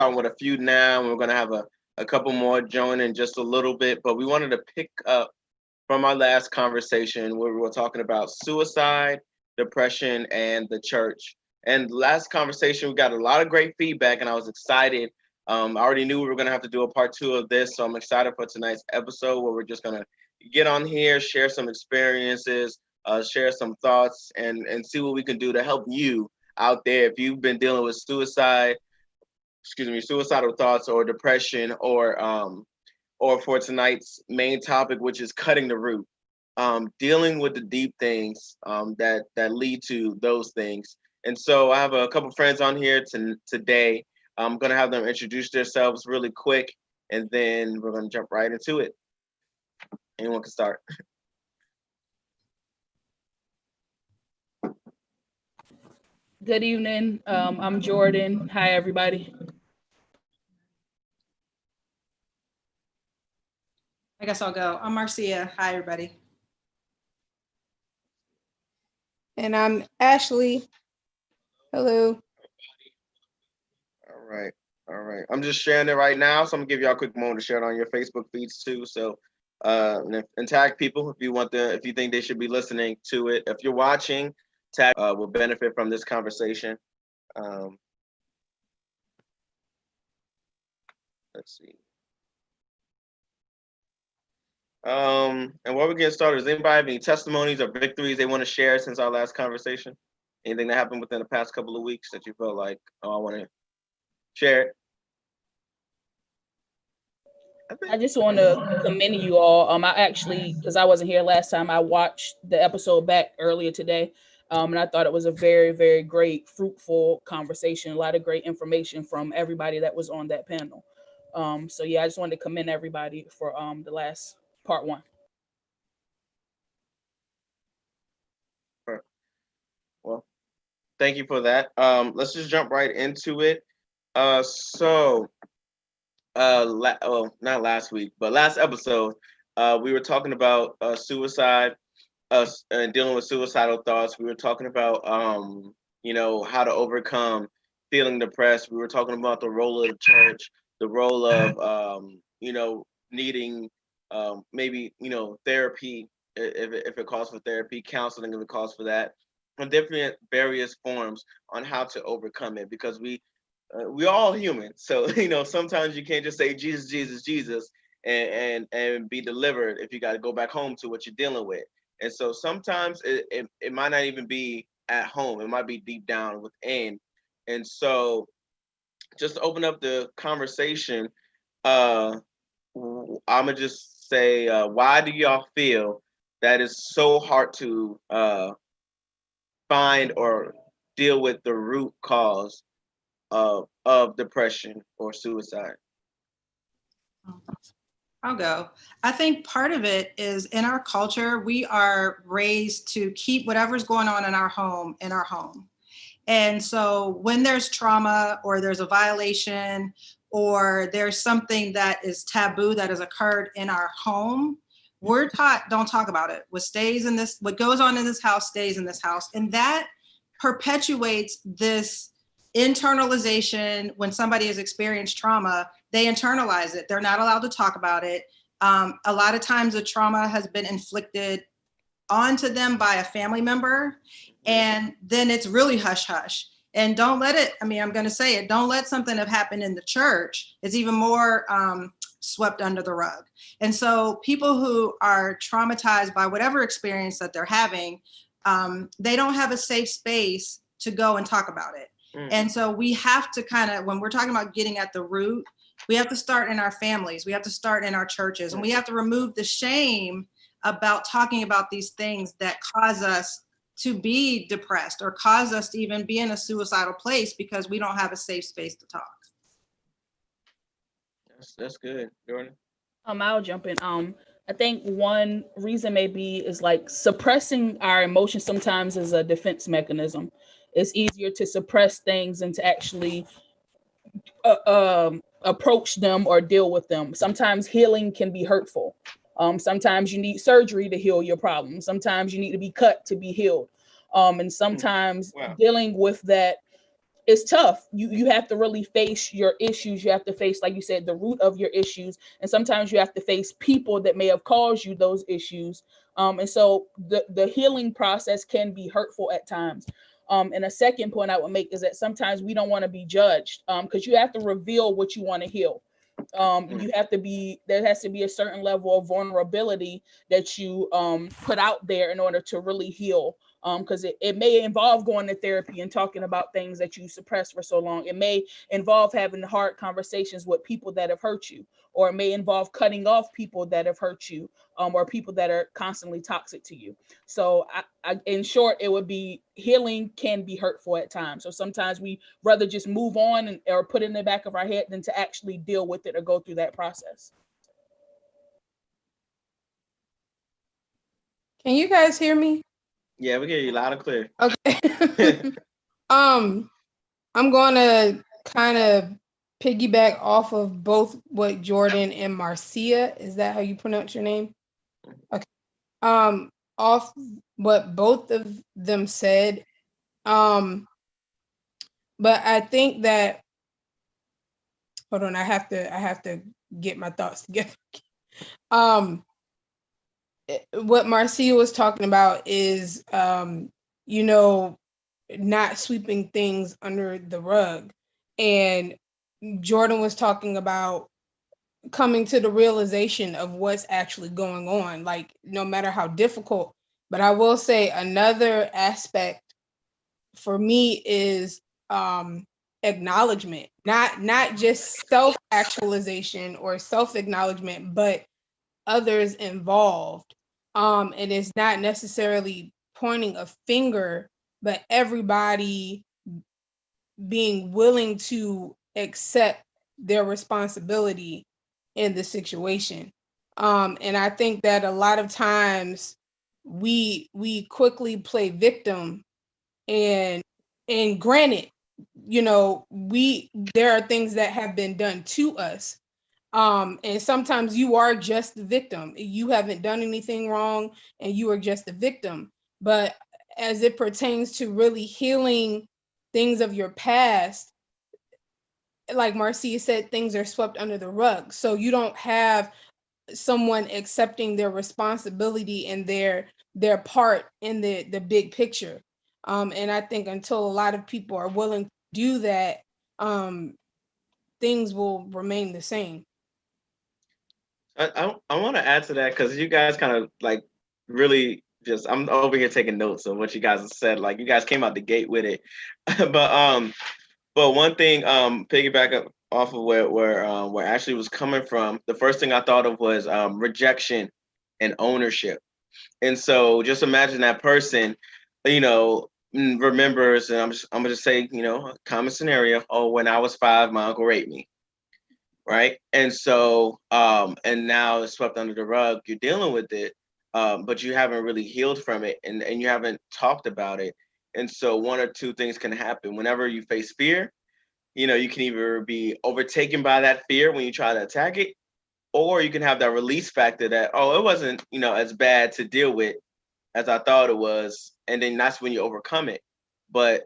starting with a few now, and we're going to have a couple more join in just a little bit. But we wanted to pick up from our last conversation where we were talking about suicide, depression, and the church. And last conversation, we got a lot of great feedback, and I was excited. I already knew we were going to have to do a part two of this, so I'm excited for tonight's episode where we're just going to get on here, share some experiences, share some thoughts, and see what we can do to help you out there if you've been dealing with suicidal thoughts or depression, or for tonight's main topic, which is cutting the root, dealing with the deep things that lead to those things. And so I have a couple friends on here today. I'm gonna have them introduce themselves really quick, and then we're gonna jump right into it. Anyone can start. Good evening. I'm Jordan. Hi, everybody. I guess I'll go. I'm Marcia. Hi, everybody. And I'm Ashley. Hello. All right. I'm just sharing it right now, so I'm gonna give y'all a quick moment to share it on your Facebook feeds too. So, and tag people if you if you think they should be listening to it. If you're watching, tag will benefit from this conversation. Let's see. And while we're getting started, does anybody have any testimonies or victories they want to share since our last conversation? Anything that happened within the past couple of weeks that you felt like, oh, I want to share it? I just want to commend you all. I actually, because I wasn't here last time, I watched the episode back earlier today. And I thought it was a very, very great, fruitful conversation. A lot of great information from everybody that was on that panel. So yeah, I just wanted to commend everybody for the last part one. Well, thank you for that. Let's just jump right into it. Not last week, but last episode, we were talking about suicide, and dealing with suicidal thoughts. We were talking about how to overcome feeling depressed. We were talking about the role of the church, the role of needing maybe therapy if it calls for therapy, counseling if it calls for that, and different various forms on how to overcome it, because we're all human. So sometimes you can't just say Jesus, Jesus, Jesus, and be delivered if you got to go back home to what you're dealing with. And so sometimes it might not even be at home. It might be deep down within. And so just to open up the conversation, I'm gonna just say, why do y'all feel that it's so hard to find or deal with the root cause of depression or suicide? I'll go. I think part of it is in our culture, we are raised to keep whatever's going on in our home in our home. And so when there's trauma or there's a violation or there's something that is taboo that has occurred in our home, we're taught, don't talk about it. What goes on in this house stays in this house. And that perpetuates this internalization. When somebody has experienced trauma, they internalize it. They're not allowed to talk about it. A lot of times the trauma has been inflicted onto them by a family member, and then it's really hush hush. And don't let it, I'm going to say it, don't let something have happened in the church. It's even more swept under the rug. And so people who are traumatized by whatever experience that they're having, they don't have a safe space to go and talk about it. And so we have to when we're talking about getting at the root, we have to start in our families. We have to start in our churches, and we have to remove the shame about talking about these things that cause us to be depressed or cause us to even be in a suicidal place because we don't have a safe space to talk. That's good, Jordan. I'll jump in. I think one reason maybe is like suppressing our emotions sometimes is a defense mechanism. It's easier to suppress things than to actually approach them or deal with them. Sometimes healing can be hurtful. Sometimes you need surgery to heal your problem. Sometimes you need to be cut to be healed. And sometimes dealing with that it's tough. You have to really face your issues. You have to face, like you said, the root of your issues, and sometimes you have to face people that may have caused you those issues. And so the healing process can be hurtful at times. And a second point I would make is that sometimes we don't want to be judged, because you have to reveal what you want to heal. You have to be, there has to be a certain level of vulnerability that you put out there in order to really heal. Because it may involve going to therapy and talking about things that you suppressed for so long. It may involve having hard conversations with people that have hurt you, or it may involve cutting off people that have hurt you, or people that are constantly toxic to you. So in short, it would be, healing can be hurtful at times. So sometimes we rather just move on or put it in the back of our head than to actually deal with it or go through that process. Can you guys hear me? Yeah, we hear you loud and clear. Okay. I'm going to kind of piggyback off of both what Jordan and Marcia, is that how you pronounce your name? Okay. Off what both of them said. But I think that, hold on, I have to get my thoughts together. What Marcia was talking about is, you know, not sweeping things under the rug. And Jordan was talking about coming to the realization of what's actually going on, like no matter how difficult. But I will say another aspect for me is acknowledgement, not just self-actualization or self-acknowledgement, but others involved. And it's not necessarily pointing a finger, but everybody being willing to accept their responsibility in the situation. And I think that a lot of times we quickly play victim, and granted, you know, there are things that have been done to us. And sometimes you are just the victim. You haven't done anything wrong and you are just the victim. But as it pertains to really healing things of your past, like Marcia said, things are swept under the rug. So you don't have someone accepting their responsibility and their part in the big picture. And I think until a lot of people are willing to do that, things will remain the same. I want to add to that because you guys kind of like really just, I'm over here taking notes of what you guys have said. Like you guys came out the gate with it, but one thing, piggyback up off of where Ashley was coming from, the first thing I thought of was rejection and ownership. And so just imagine that person, you know, remembers, and I'm gonna just say, you know, a common scenario. Oh, when I was 5, my uncle raped me, right? And so, and now it's swept under the rug. You're dealing with it, but you haven't really healed from it, and you haven't talked about it. And so, one or two things can happen whenever you face fear. You know, you can either be overtaken by that fear when you try to attack it, or you can have that release factor that, oh, it wasn't, you know, as bad to deal with as I thought it was, and then that's when you overcome it. But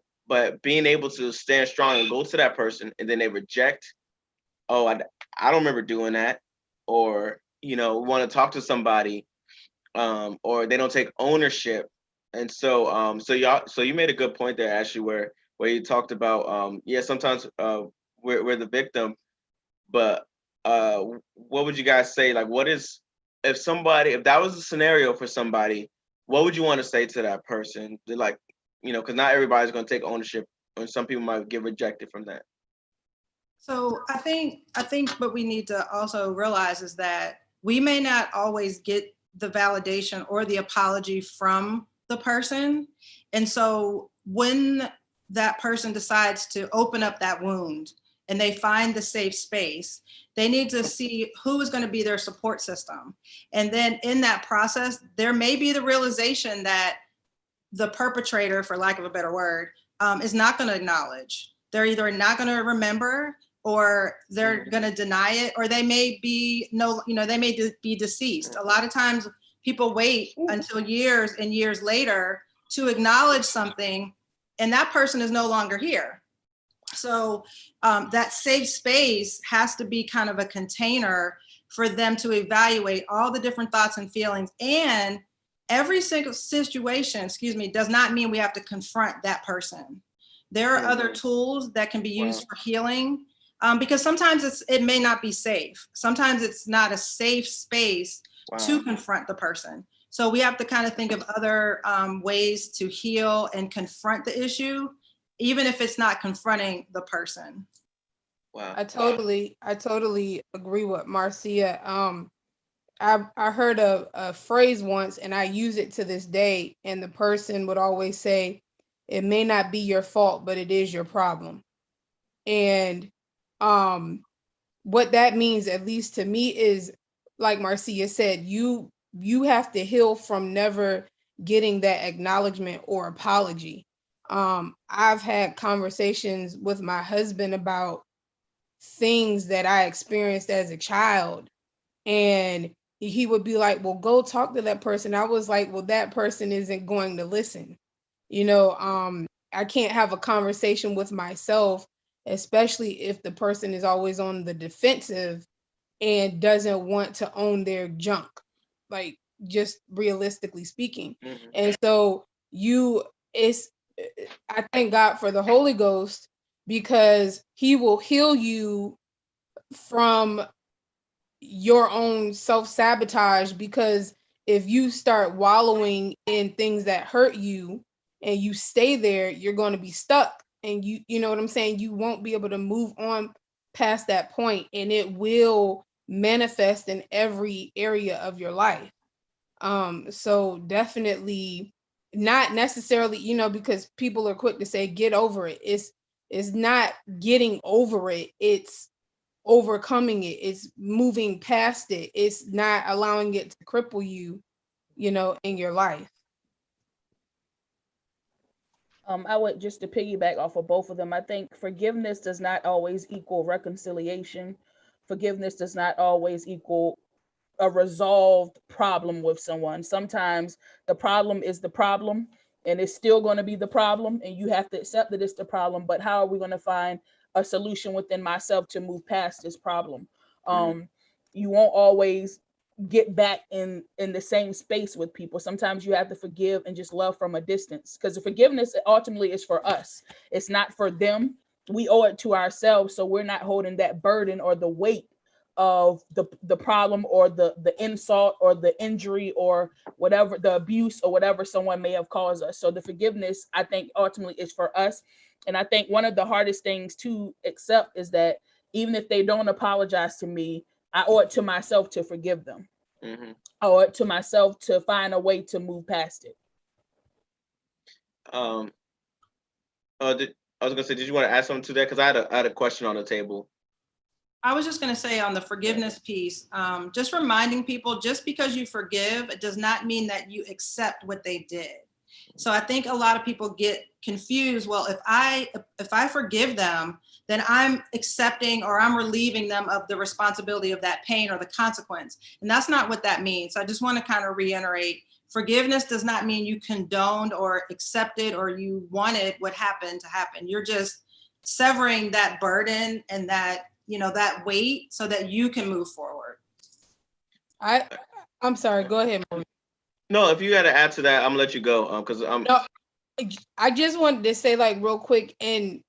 being able to stand strong and go to that person, and then they reject, oh, I don't remember doing that, or you know, want to talk to somebody, or they don't take ownership. And so so you made a good point there, Ashley, where you talked about, yeah, sometimes we're the victim, but what would you guys say, like, what is, if that was a scenario for somebody, what would you want to say to that person? They're like, you know, because not everybody's going to take ownership, and some people might get rejected from that. So I think what we need to also realize is that we may not always get the validation or the apology from the person. And so when that person decides to open up that wound and they find the safe space, they need to see who is going to be their support system. And then in that process, there may be the realization that the perpetrator, for lack of a better word, is not going to acknowledge. They're either not going to remember, or they're going to deny it, or they may be they may be deceased. A lot of times people wait until years and years later to acknowledge something, and that person is no longer here. So that safe space has to be kind of a container for them to evaluate all the different thoughts and feelings. And every single situation, does not mean we have to confront that person. There are other tools that can be used for healing, because sometimes it may not be safe. Sometimes it's not a safe space to confront the person. So we have to kind of think of other ways to heal and confront the issue, even if it's not confronting the person. Wow. I totally agree with Marcia. I heard a phrase once, and I use it to this day, and the person would always say, it may not be your fault, but it is your problem. And what that means, at least to me, is, like Marcia said, you have to heal from never getting that acknowledgement or apology. I've had conversations with my husband about things that I experienced as a child, and he would be like, well, go talk to that person. I was like, well, that person isn't going to listen. I can't have a conversation with myself, especially if the person is always on the defensive and doesn't want to own their junk, like, just realistically speaking. And so I thank God for the Holy Ghost, because he will heal you from your own self-sabotage. Because if you start wallowing in things that hurt you and you stay there, you're going to be stuck, and you know what I'm saying, you won't be able to move on past that point, and it will manifest in every area of your life. So definitely not necessarily, because people are quick to say get over it. It's not getting over it, it's overcoming it, it's moving past it, it's not allowing it to cripple you, in your life. I would, just to piggyback off of both of them, I think forgiveness does not always equal reconciliation. Forgiveness does not always equal a resolved problem with someone. Sometimes the problem is the problem, and it's still going to be the problem, and you have to accept that it's the problem. But how are we going to find a solution within myself to move past this problem? You won't always get back in the same space with people. Sometimes you have to forgive and just love from a distance, because the forgiveness ultimately is for us. It's not for them. We owe it to ourselves, so we're not holding that burden or the weight of the problem or the insult or the injury or whatever, the abuse or whatever someone may have caused us. So the forgiveness, I think, ultimately is for us. And I think one of the hardest things to accept is that even if they don't apologize to me, I owe it to myself to forgive them. I owe it to myself to find a way to move past it. I was gonna say, did you want to add something to that? Because I had a question on the table. I was just going to say on the forgiveness piece, just reminding people, just because you forgive, it does not mean that you accept what they did. So I think a lot of people get confused. Well, if I forgive them, then I'm accepting or I'm relieving them of the responsibility of that pain or the consequence. And that's not what that means. So I just want to kind of reiterate, forgiveness does not mean you condoned or accepted or you wanted what happened to happen. You're just severing that burden and that, that weight so that you can move forward. I'm sorry, go ahead, Marie. No, if you had to add to that, I'm gonna let you go. Because No, I just wanted to say, like, real quick, and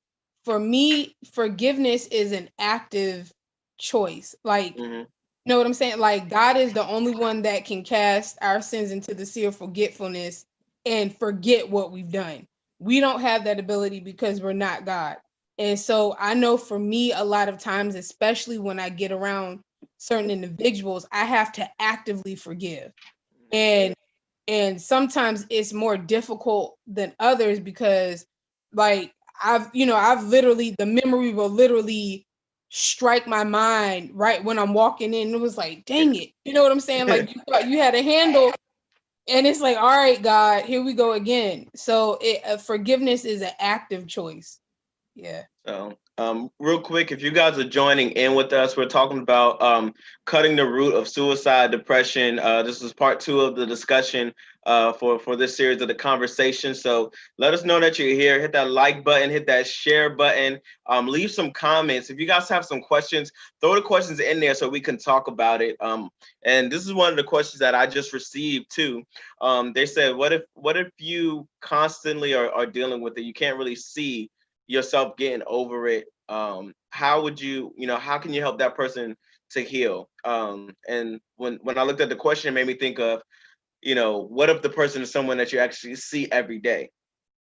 for me, forgiveness is an active choice. Like, you know what I'm saying? Like, God is the only one that can cast our sins into the sea of forgetfulness and forget what we've done. We don't have that ability because we're not God. And so I know for me, a lot of times, especially when I get around certain individuals, I have to actively forgive. And sometimes it's more difficult than others because, like, I've literally, the memory will literally strike my mind right when I'm walking in. It was like, dang it. You know what I'm saying? Like, you thought you had a handle, and it's like, all right, God, here we go again. So forgiveness is an active choice. Yeah. So Real quick, if you guys are joining in with us, we're talking about cutting the root of suicide, depression. This is part 2 of the discussion for this series of the conversation. So let us know that you're here. Hit that like button, hit that share button, leave some comments. If you guys have some questions, throw the questions in there so we can talk about it. And this is one of the questions that I just received too. They said, what if you constantly are dealing with it? You can't really see yourself getting over it. How would how can you help that person to heal? And when I looked at the question, it made me think of, what if the person is someone that you actually see every day,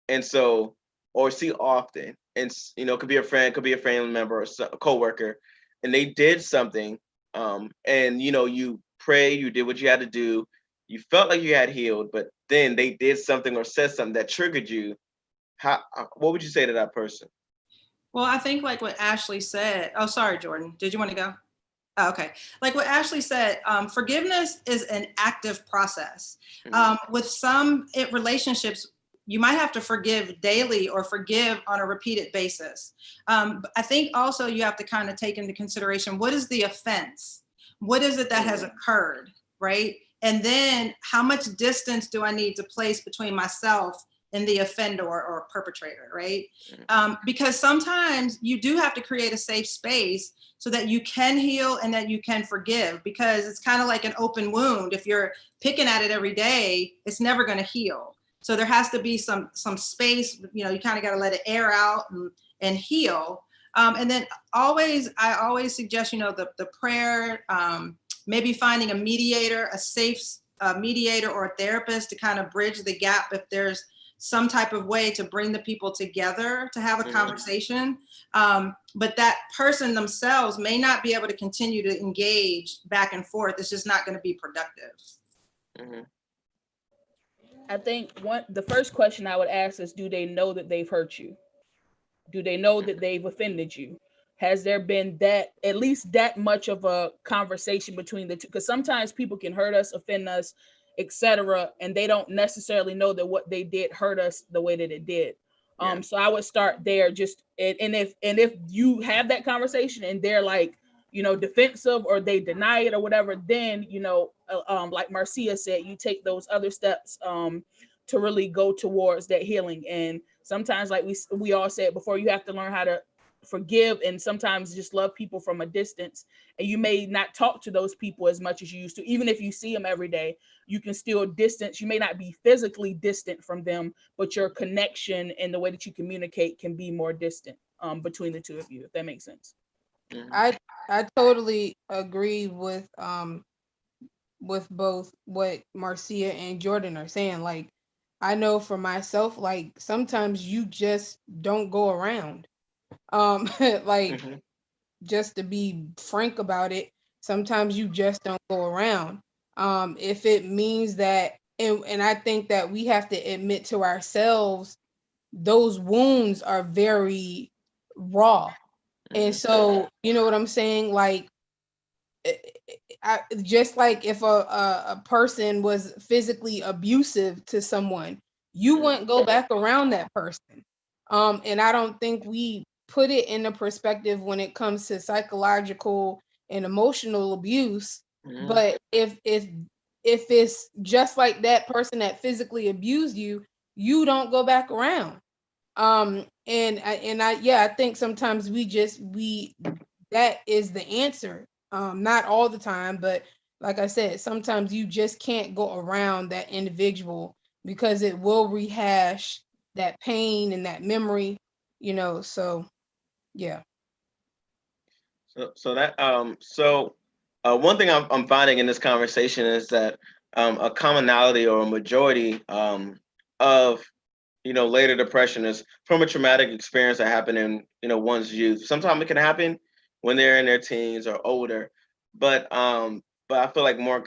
and so, or see often, and could be a friend, could be a family member, or a coworker, and they did something, and you prayed, you did what you had to do, you felt like you had healed, but then they did something or said something that triggered you. What would you say to that person? Well, I think like what Ashley said. Oh, sorry, Jordan. Did you want to go? Oh, okay. Like what Ashley said, forgiveness is an active process. With some relationships, you might have to forgive daily or forgive on a repeated basis. I think also you have to kind of take into consideration, what is the offense? What is it that has occurred, right? And then how much distance do I need to place between myself and the offender or perpetrator, right? Because sometimes you do have to create a safe space so that you can heal and that you can forgive, because it's kind of like an open wound. If you're picking at it every day, it's never going to heal. So there has to be some space, you kind of got to let it air out and heal. And then I always suggest, the prayer, maybe finding a mediator, a safe mediator or a therapist to kind of bridge the gap if there's some type of way to bring the people together to have a conversation. But that person themselves may not be able to continue to engage back and forth. It's just not going to be productive. I think the first question I would ask is, do they know that they've hurt you? Do they know that they've offended you? Has there been at least that much of a conversation between the two? Because sometimes people can hurt us, offend us, etc., and they don't necessarily know that what they did hurt us the way that it did. So I would start there. And if you have that conversation and they're like, defensive, or they deny it or whatever, then like Marcia said, you take those other steps to really go towards that healing. And sometimes, like we all said before, you have to learn how to forgive and sometimes just love people from a distance. And you may not talk to those people as much as you used to. Even if you see them every day, you can still distance. You may not be physically distant from them, but your connection and the way that you communicate can be more distant between the two of you, if that makes sense. I totally agree with both what Marcia and Jordan are saying. Like, I know for myself, like sometimes you just don't go around. Like, just to be frank about it, sometimes you just don't go around. If it means that, and I think that we have to admit to ourselves, those wounds are very raw. And so, you know what I'm saying? Like, just like if a person was physically abusive to someone, you wouldn't go back around that person. And I don't think we put it in a perspective when it comes to psychological and emotional abuse. But if it's just like that person that physically abused you, you don't go back around. I think sometimes we that is the answer. Not all the time, but like I said, sometimes you just can't go around that individual because it will rehash that pain and that memory, so yeah. One thing I'm finding in this conversation is that a commonality or a majority of later depression is from a traumatic experience that happened in one's youth. Sometimes it can happen when they're in their teens or older, but I feel like more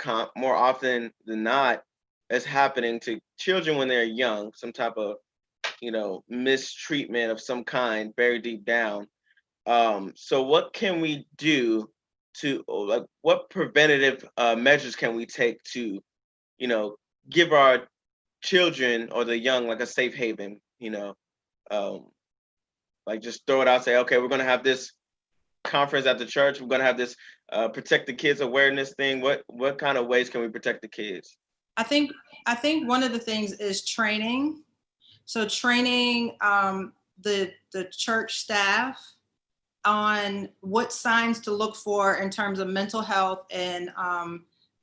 often than not, it's happening to children when they're young. Some type of mistreatment of some kind, very deep down. So what can we do what preventative measures can we take to give our children or the young like a safe haven? Like just throw it out, say, okay, we're gonna have this conference at the church. We're gonna have this protect the kids awareness thing. What kind of ways can we protect the kids? I think one of the things is training. So training the church staff on what signs to look for in terms of mental health and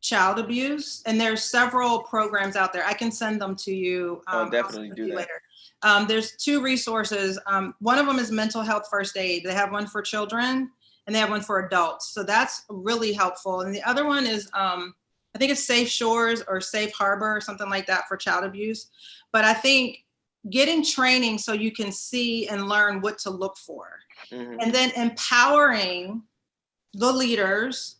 child abuse. And there's several programs out there. I can send them to you. I'll definitely do that later. There's 2 resources. One of them is mental health first aid. They have one for children and they have one for adults. So that's really helpful. And the other one is, I think it's Safe Shores or Safe Harbor or something like that for child abuse. But I think getting training so you can see and learn what to look for. Mm-hmm. And then empowering the leaders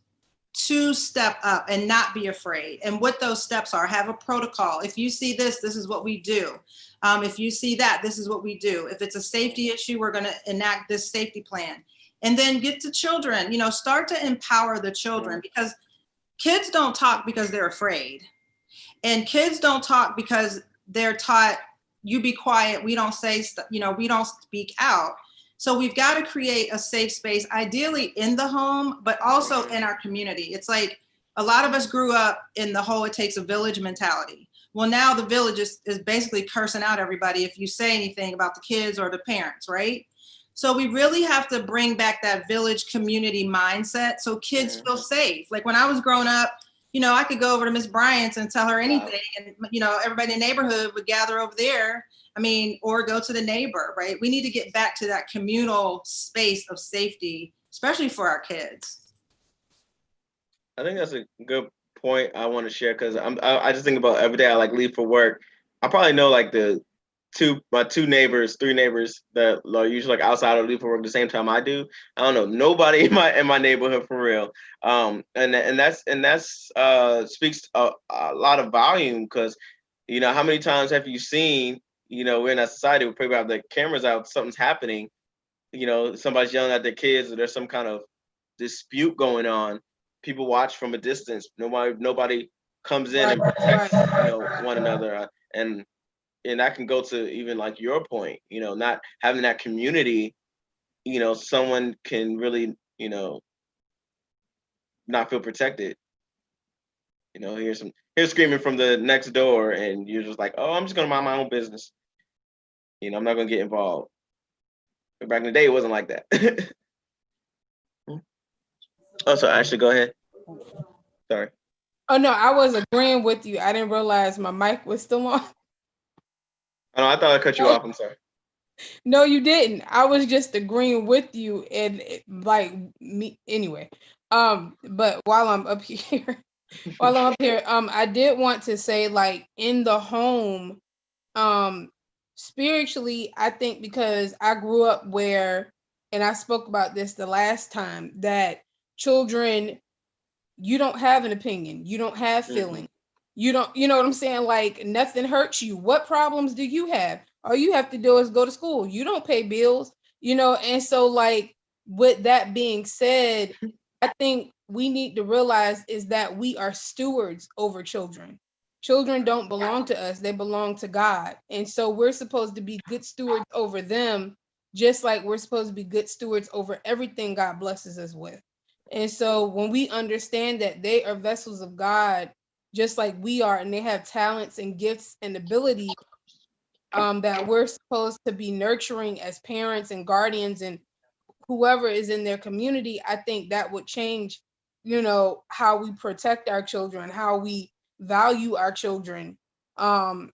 to step up and not be afraid. And what those steps are, have a protocol. If you see this, this is what we do. If you see that, this is what we do. If it's a safety issue, we're going to enact this safety plan. And then get to children, start to empower the children, because kids don't talk because they're afraid. And kids don't talk because they're taught, you be quiet, we don't say, we don't speak out. So we've got to create a safe space, ideally in the home, but also in our community. It's like a lot of us grew up in the whole it takes a village mentality. Well, now the village is basically cursing out everybody if you say anything about the kids or the parents, right? So we really have to bring back that village community mindset so kids feel safe. Like when I was growing up, I could go over to Miss Bryant's and tell her anything. And, everybody in the neighborhood would gather over there. Or go to the neighbor, right? We need to get back to that communal space of safety, especially for our kids. I think that's a good point I want to share, because I just think about every day I leave for work. I probably know my 3 neighbors that are usually outside or leave for work at the same time I do. I don't know nobody in my neighborhood for real. And that's speaks a lot of volume, because how many times have you seen, we're in a society where people have their cameras out, something's happening, somebody's yelling at their kids, or there's some kind of dispute going on. People watch from a distance. Nobody comes in and protects one another. And that can go to even your point, not having that community, someone can really, not feel protected. Here's screaming from the next door, and you're just like, oh, I'm just gonna mind my own business. I'm not gonna get involved. But back in the day, it wasn't like that. Oh, so Ashley, go ahead. Sorry. Oh no, I was agreeing with you. I didn't realize my mic was still on. Oh, I thought I cut you off. I'm sorry. No, you didn't. I was just agreeing with you, and me anyway. But while I'm up here, I did want to say, in the home, spiritually, I think, because I grew up where, and I spoke about this the last time, that children, you don't have an opinion, you don't have feeling, you know what I'm saying? Nothing hurts you. What problems do you have? All you have to do is go to school. You don't pay bills, and so with that being said, I think we need to realize is that we are stewards over children. Children don't belong to us, they belong to God. And so we're supposed to be good stewards over them, just like we're supposed to be good stewards over everything God blesses us with. And so when we understand that they are vessels of God, just like we are, and they have talents and gifts and abilities that we're supposed to be nurturing as parents and guardians and whoever is in their community, I think that would change, how we protect our children, how we value our children. And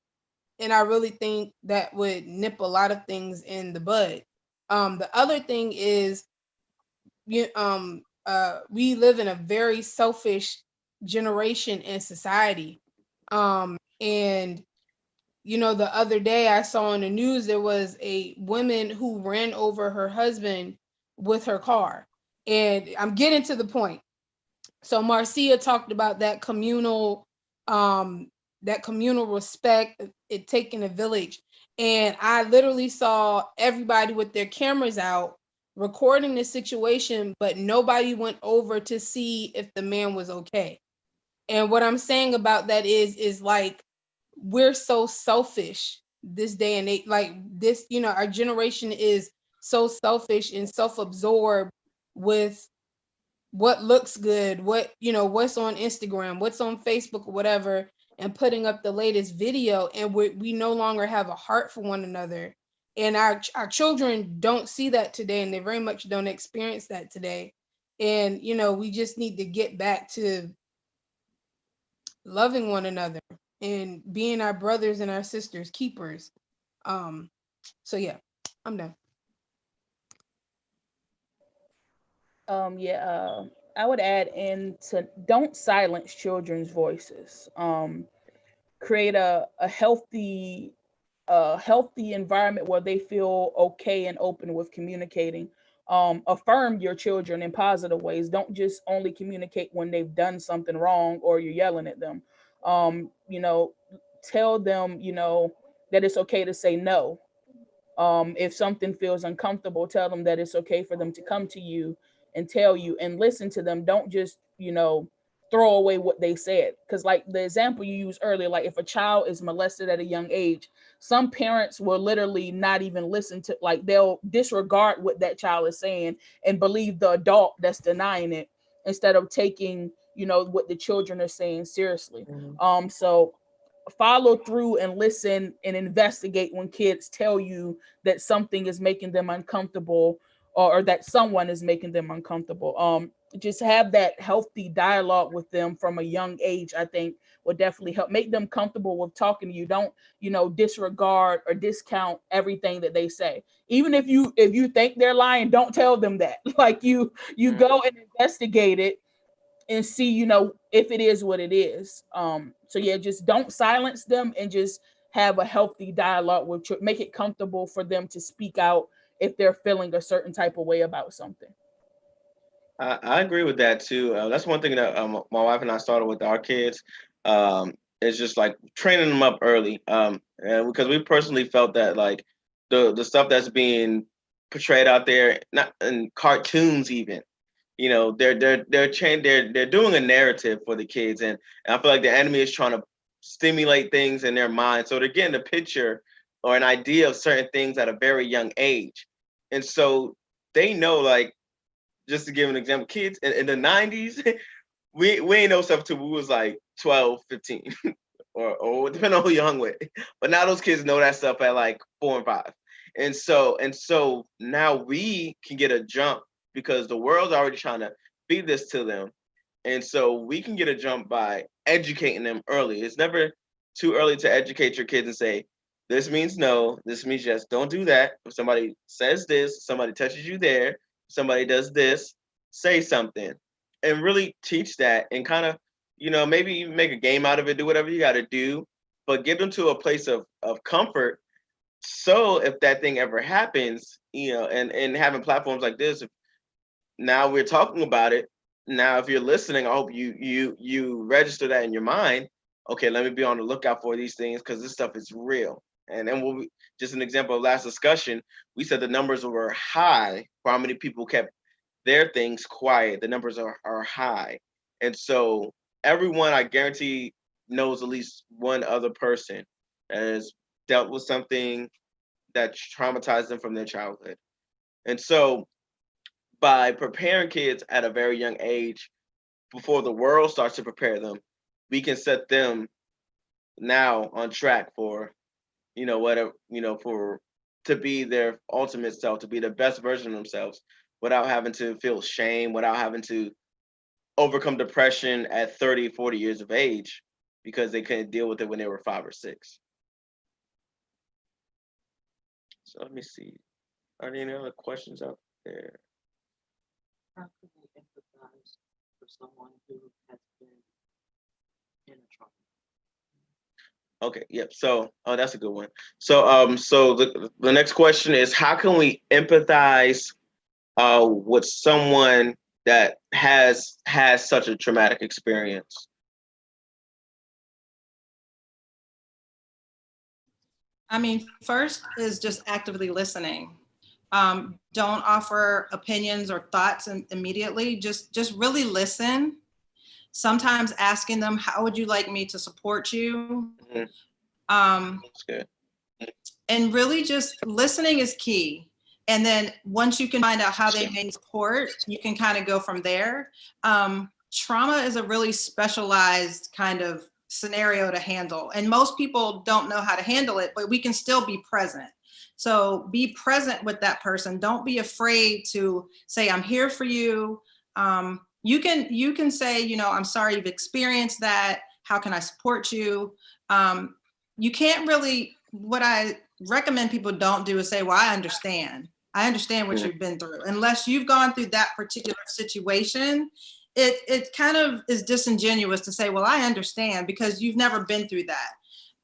I really think that would nip a lot of things in the bud. The other thing is, we live in a very selfish generation and society. And the other day I saw in the news, there was a woman who ran over her husband with her car. And I'm getting to the point. So Marcia talked about that communal respect, it taking a village. And I literally saw everybody with their cameras out recording the situation, but nobody went over to see if the man was okay. And what I'm saying about that is we're so selfish this day and age. This, our generation is so selfish and self-absorbed with what looks good, what, you know, what's on Instagram, what's on Facebook or whatever, and putting up the latest video, and we no longer have a heart for one another. And our children don't see that today, and they very much don't experience that today. And, you know, we just need to get back to loving one another and being our brothers and our sisters keepers. So yeah, I'm done. Yeah, I would add in to don't silence children's voices. Create a healthy environment where they feel okay and open with communicating. Affirm your children in positive ways. Don't just only communicate when they've done something wrong or you're yelling at them. You know, tell them, you know, that it's okay to say no. If something feels uncomfortable, tell them that it's okay for them to come to you and tell you, and listen to them. Don't just, you know, throw away what they said. Because like the example you used earlier, like if a child is molested at a young age, some parents will literally not even listen to, like they'll disregard what that child is saying and believe the adult that's denying it, instead of taking, you know, what the children are saying seriously. So follow through and listen and investigate when kids tell you that something is making them uncomfortable, or that someone is making them uncomfortable. Just have that healthy dialogue with them from a young age, I think would definitely help make them comfortable with talking to you. Don't, you know, disregard or discount everything that they say. Even if you think they're lying, don't tell them that. Like you go and investigate it and see, you know, if it is what it is. So yeah, just don't silence them, and just have a healthy dialogue with make it comfortable for them to speak out if they're feeling a certain type of way about something. I agree with that too. That's one thing that my wife and I started with our kids. Is just like training them up early. And because we personally felt that like the stuff that's being portrayed out there, not in cartoons even, you know, they're doing a narrative for the kids, and I feel like the enemy is trying to stimulate things in their mind, so they're getting a picture or an idea of certain things at a very young age, and so they know like just to give an example, kids in the 90s, we ain't know stuff till we was like 12, 15, or depending on who you're hung with. But now those kids know that stuff at like 4 and 5. And so now we can get a jump because the world's already trying to feed this to them. And so we can get a jump by educating them early. It's never too early to educate your kids and say, this means no, this means yes, don't do that. If somebody says this, somebody touches you there, somebody does this, say something, and really teach that, and kind of, you know, maybe even make a game out of it, do whatever you got to do, but get them to a place of comfort. So if that thing ever happens, you know, and having platforms like this, now we're talking about it. Now, if you're listening, I hope you register that in your mind. Okay, let me be on the lookout for these things because this stuff is real. And then just an example of last discussion, we said the numbers were high for how many people kept their things quiet. The numbers are high. And so everyone, I guarantee, knows at least one other person that has dealt with something that traumatized them from their childhood. And so by preparing kids at a very young age, before the world starts to prepare them, we can set them now on track for, you know, whatever, you know, for to be their ultimate self, to be the best version of themselves without having to feel shame, without having to overcome depression at 30, 40 years of age because they couldn't deal with it when they were 5 or 6. So let me see. Are there any other questions out there? How can we empathize for someone who has been in a trauma? Okay, yep. So, oh, that's a good one. So, so the next question is, how can we empathize with someone that has such a traumatic experience? I mean, first is just actively listening. Don't offer opinions or thoughts immediately. Just really listen. Sometimes asking them, how would you like me to support you? Mhm. Um, That's good. and really just listening is key. And then once you can find out how they may support, you can kind of go from there. Trauma is a really specialized kind of scenario to handle. And most people don't know how to handle it, but we can still be present. So be present with that person. Don't be afraid to say, I'm here for you. You can say, you know, I'm sorry you've experienced that. How can I support you? You can't really, what I recommend people don't do is say, well, I understand what you've been through. Unless you've gone through that particular situation, it kind of is disingenuous to say, well, I understand, because you've never been through that.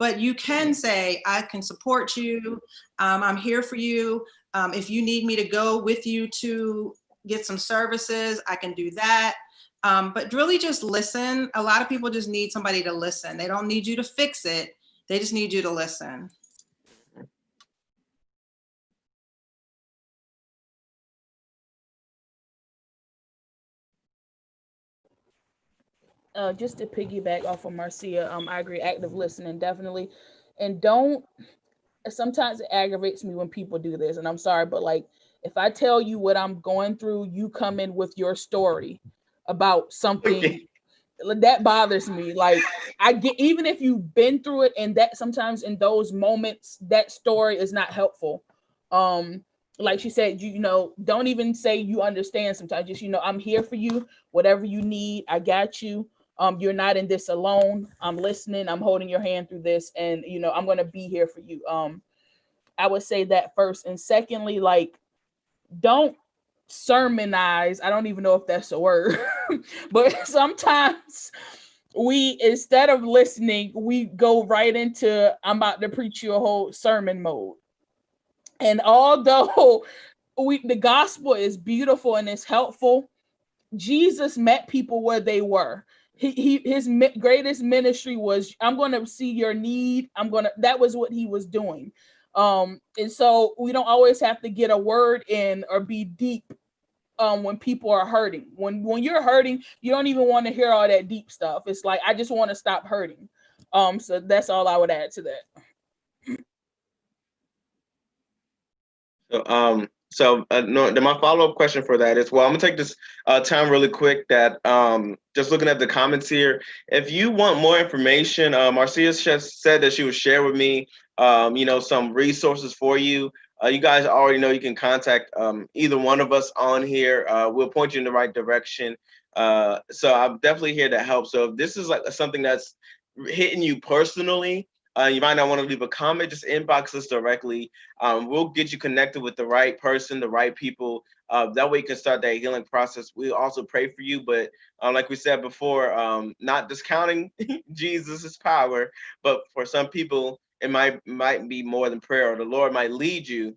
But you can say, I can support you. I'm here for you. If you need me to go with you to get some services, I can do that. But really just listen. A lot of people just need somebody to listen. They don't need you to fix it. They just need you to listen. Just to piggyback off of Marcia, I agree, active listening, definitely. And don't, sometimes it aggravates me when people do this, and I'm sorry, but like, if I tell you what I'm going through, you come in with your story about something that bothers me. Like, I get, even if you've been through it, and that sometimes in those moments, that story is not helpful. Like she said, you know, don't even say you understand. Sometimes just, you know, I'm here for you, whatever you need, I got you. You're not in this alone. I'm listening. I'm holding your hand through this, and you know, I'm gonna be here for you. I would say that first, and secondly, like, don't sermonize. I don't even know if that's a word, but sometimes we, instead of listening, we go right into, I'm about to preach you a whole sermon mode. And although the gospel is beautiful and it's helpful, Jesus met people where they were. His greatest ministry was, I'm going to see your need. That was what he was doing. And so we don't always have to get a word in or be deep when people are hurting. When you're hurting, you don't even want to hear all that deep stuff. It's like, I just want to stop hurting. So that's all I would add to that. No, then my follow-up question for that is, well, I'm gonna take this time really quick that just looking at the comments here. If you want more information, Marcia just said that she would share with me, you know, some resources for you. You guys already know you can contact either one of us on here. We'll point you in the right direction. So I'm definitely here to help. So if this is like something that's hitting you personally, you might not want to leave a comment, just inbox us directly. We'll get you connected with the right person, the right people. That way you can start that healing process. We also pray for you, but like we said before, not discounting Jesus's power, but for some people, it might be more than prayer, or the Lord might lead you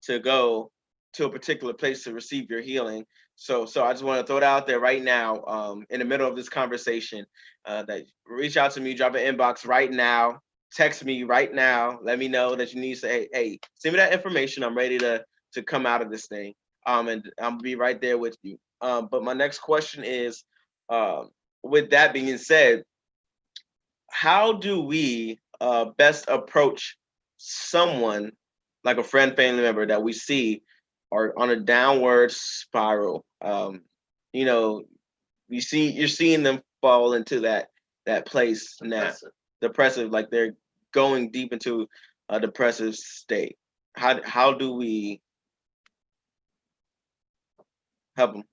to go to a particular place to receive your healing. So I just want to throw it out there right now, in the middle of this conversation, that reach out to me, drop an inbox right now. Text me right now. Let me know that you need to say, hey, send me that information. I'm ready to come out of this thing. And I'll be right there with you. But my next question is, with that being said, how do we best approach someone like a friend, family member that we see are on a downward spiral? You know, you're seeing them fall into that place now, depressive, like they're going deep into a depressive state. How do we help them?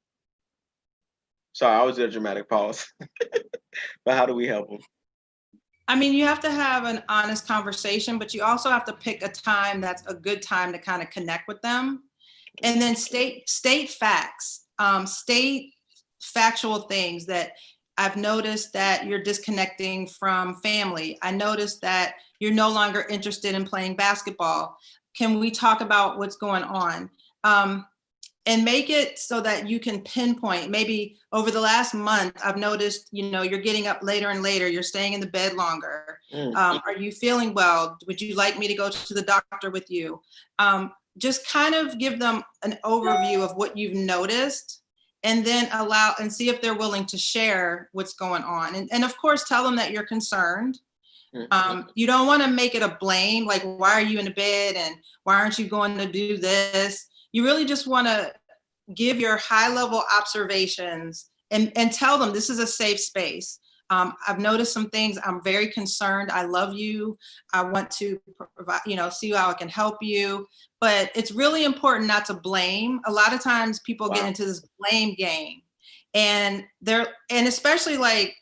Sorry, I always did a dramatic pause, but how do we help them? I mean, you have to have an honest conversation, but you also have to pick a time that's a good time to kind of connect with them. And then state facts, state factual things that I've noticed that you're disconnecting from family. I noticed that you're no longer interested in playing basketball. Can we talk about what's going on? And make it so that you can pinpoint. Maybe over the last month, I've noticed, you know, you're getting up later and later, you're staying in the bed longer. Are you feeling well? Would you like me to go to the doctor with you? Just kind of give them an overview of what you've noticed, and then allow and see if they're willing to share what's going on. And of course, tell them that you're concerned. You don't want to make it a blame, like, why are you in the bed and why aren't you going to do this? You really just want to give your high level observations and tell them this is a safe space. I've noticed some things. I'm very concerned. I love you. I want to provide, see how I can help you. But it's really important not to blame. A lot of times people get into this blame game, and especially like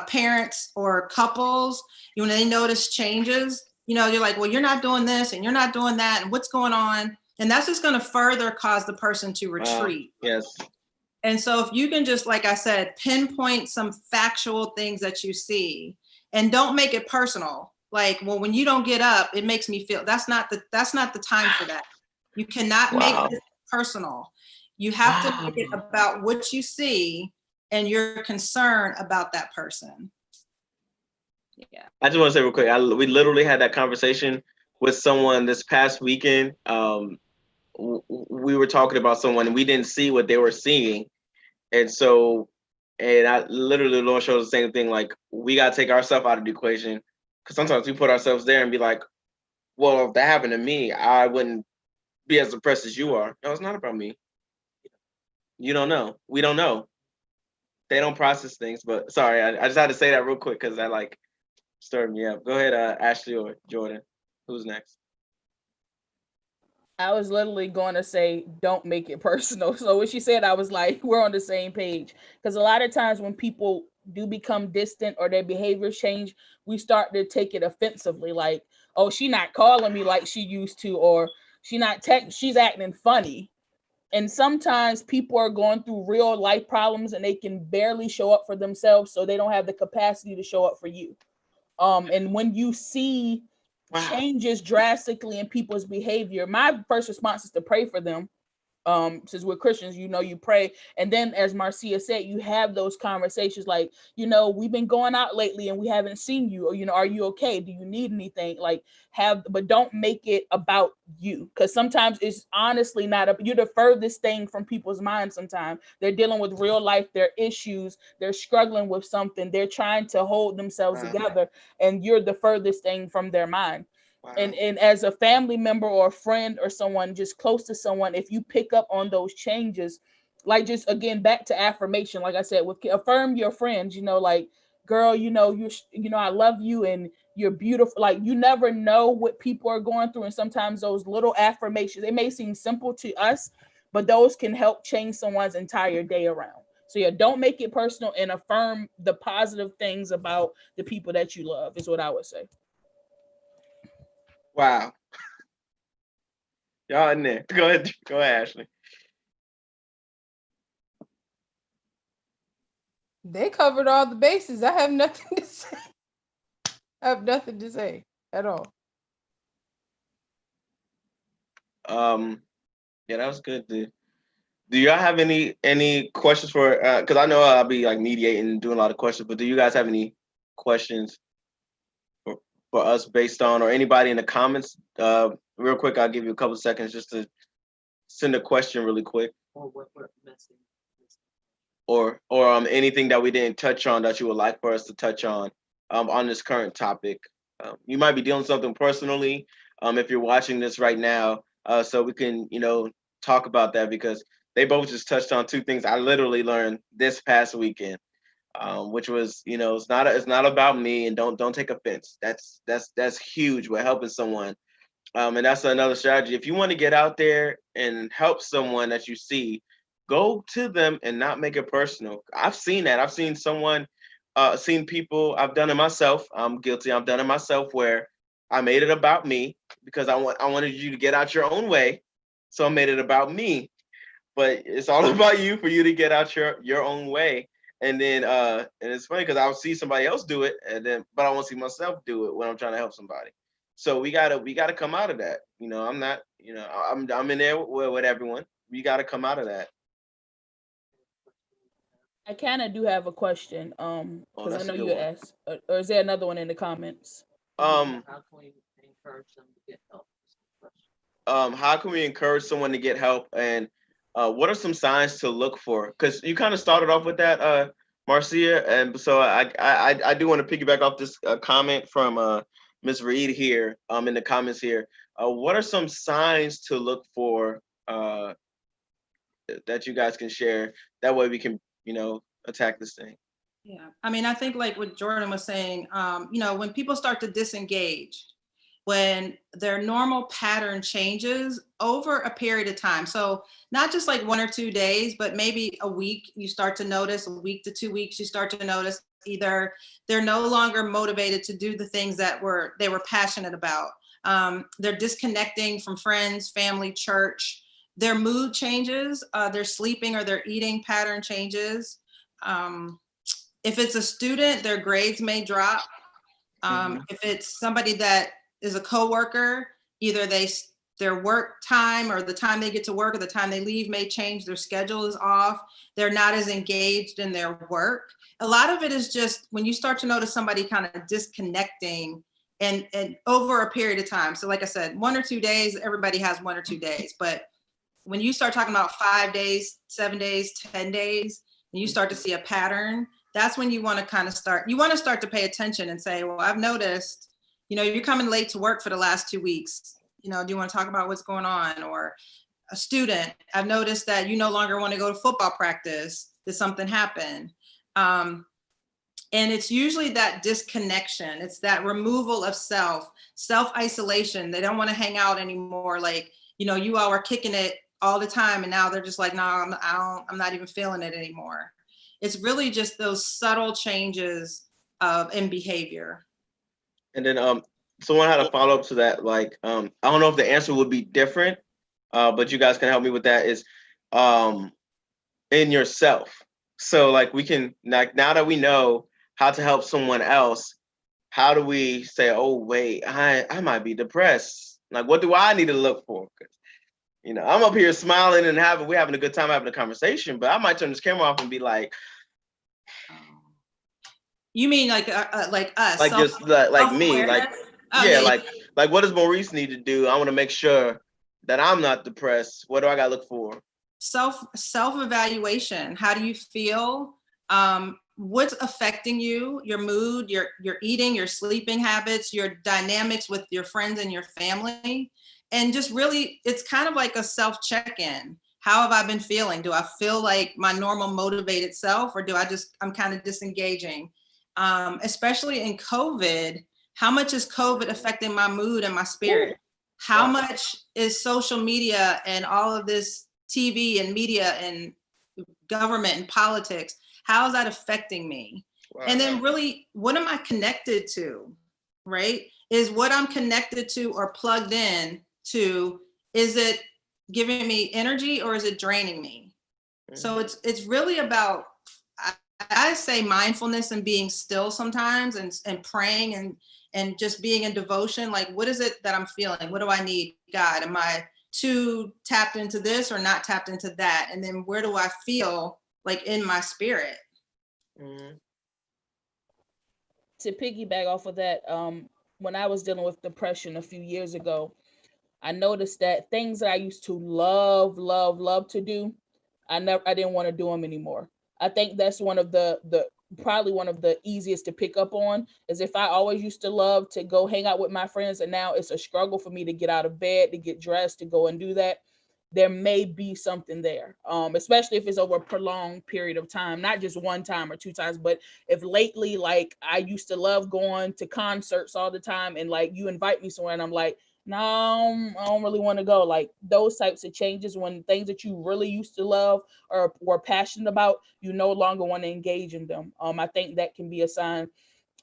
parents or couples, when they notice changes, you're like, well, you're not doing this and you're not doing that, and what's going on? And that's just going to further cause the person to retreat. Yes. And so if you can just, like I said, pinpoint some factual things that you see, and don't make it personal. Like, well, when you don't get up, it makes me feel, that's not the time for that. You cannot make this personal. You have to make it about what you see and your concern about that person. Yeah. I just want to say real quick, we literally had that conversation with someone this past weekend. We were talking about someone and we didn't see what they were seeing. And I literally, Lord shows the same thing. Like, we got to take ourselves out of the equation, because sometimes we put ourselves there and be like, well, if that happened to me, I wouldn't be as depressed as you are. No, it's not about me. You don't know. We don't know. They don't process things. But sorry, I just had to say that real quick because that stirred me up. Go ahead, Ashley or Jordan. Who's next? I was literally going to say, don't make it personal. So when she said, I was like, we're on the same page. Because a lot of times when people do become distant or their behaviors change, we start to take it offensively. Like, oh, she not calling me like she used to, or she's acting funny. And sometimes people are going through real life problems and they can barely show up for themselves. So they don't have the capacity to show up for you. And when you see changes drastically in people's behavior, my first response is to pray for them. Since we're Christians, you pray. And then, as Marcia said, you have those conversations like, we've been going out lately and we haven't seen you, or, are you okay? Do you need anything? But don't make it about you. Because sometimes it's honestly you're the furthest thing from people's minds. Sometimes they're dealing with real life, their issues, they're struggling with something, they're trying to hold themselves together, and you're the furthest thing from their mind. And as a family member or a friend or someone just close to someone, if you pick up on those changes, like, just again, back to affirmation, like I said, affirm your friends, like, girl, I love you and you're beautiful. Like, you never know what people are going through. And sometimes those little affirmations, they may seem simple to us, but those can help change someone's entire day around. So yeah, don't make it personal and affirm the positive things about the people that you love is what I would say. Wow. Y'all in there. Go ahead, Ashley. They covered all the bases. I have nothing to say. I have nothing to say at all. Yeah, that was good, dude. Do y'all have any questions for? Because I know I'll be like mediating and doing a lot of questions, but do you guys have any questions for us based on, or anybody in the comments? Real quick, I'll give you a couple seconds just to send a question really quick. Or what we're missing. Or anything that we didn't touch on that you would like for us to touch on this current topic. You might be dealing with something personally if you're watching this right now, so we can talk about that, because they both just touched on two things I literally learned this past weekend, which was it's not about me, and don't take offense. That's huge. We're helping someone, and that's another strategy. If you want to get out there and help someone that you see, go to them and not make it personal. I've seen that. I've seen seen people. I've done it myself. I'm guilty. I've done it myself where I made it about me because I wanted you to get out your own way. So I made it about me. But it's all about you for you to get out your own way. And then and it's funny because I'll see somebody else do it, but I won't see myself do it when I'm trying to help somebody. So we gotta come out of that. I'm not. I'm in there with everyone. We gotta come out of that. I kind of do have a question, because I That's a know good you one. asked, or is there another one in the comments? How can we encourage them to get help? How can we encourage someone to get help, and what are some signs to look for? Because you kind of started off with that, Marcia, and so I do want to piggyback off this comment from Ms. Reed here in the comments here. What are some signs to look for that you guys can share. That way we can, attack this thing. Yeah, I mean, I think like what Jordan was saying, when people start to disengage, when their normal pattern changes over a period of time. So not just like 1 or 2 days, but maybe a week, you start to notice, a week to 2 weeks, you start to notice either they're no longer motivated to do the things that they were passionate about. They're disconnecting from friends, family, church. Their mood changes, their sleeping or their eating pattern changes. If it's a student, their grades may drop. If it's somebody that is a coworker, either their work time or the time they get to work or the time they leave may change. Their schedule is off. They're not as engaged in their work. A lot of it is just when you start to notice somebody kind of disconnecting and over a period of time. So like I said, 1 or 2 days, everybody has 1 or 2 days. But when you start talking about 5 days, 7 days, 10 days, and you start to see a pattern, that's when you want to start to pay attention and say, well, I've noticed, you're coming late to work for the last 2 weeks. Do you want to talk about what's going on? Or a student, I've noticed that you no longer want to go to football practice. Did something happen? And it's usually that disconnection. It's that removal of self-isolation. They don't want to hang out anymore. Like, you all were kicking it all the time. And now they're just like, no, I'm not even feeling it anymore. It's really just those subtle changes in behavior. And then someone had a follow up to that. Like, I don't know if the answer would be different, but you guys can help me with that. Is in yourself. So like we can now that we know how to help someone else, how do we say, oh wait, I might be depressed? Like, what do I need to look for? I'm up here smiling and we're having a good time having a conversation, but I might turn this camera off and be like, you mean like us? Like just like me, like like what does Maurice need to do? I want to make sure that I'm not depressed. What do I got to look for? Self-evaluation. How do you feel? What's affecting you? Your mood, your eating, your sleeping habits, your dynamics with your friends and your family. And just really, it's kind of like a self check-in. How have I been feeling? Do I feel like my normal motivated self, or I'm kind of disengaging? Especially in COVID, how much is COVID affecting my mood and my spirit? How much is social media and all of this TV and media and government and politics, how is that affecting me? Wow. And then really, what am I connected to, right? Is what I'm connected to or plugged in to, is it giving me energy or is it draining me? Mm-hmm. So it's really about, I say mindfulness and being still sometimes and praying and just being in devotion. Like, what is it that I'm feeling? What do I need? God, am I too tapped into this or not tapped into that? And then where do I feel like in my spirit? Mm-hmm. To piggyback off of that, when I was dealing with depression a few years ago, I noticed that things that I used to love to do, I didn't want to do them anymore. I think that's one of the probably one of the easiest to pick up on, is if I always used to love to go hang out with my friends and now it's a struggle for me to get out of bed, to get dressed, to go and do that, there may be something there, especially if it's over a prolonged period of time, not just 1 time or 2 times, but if lately, like I used to love going to concerts all the time and like you invite me somewhere and I'm like, no, I don't really want to go. Like those types of changes, when things that you really used to love or were passionate about, you no longer want to engage in them. I think that can be a sign.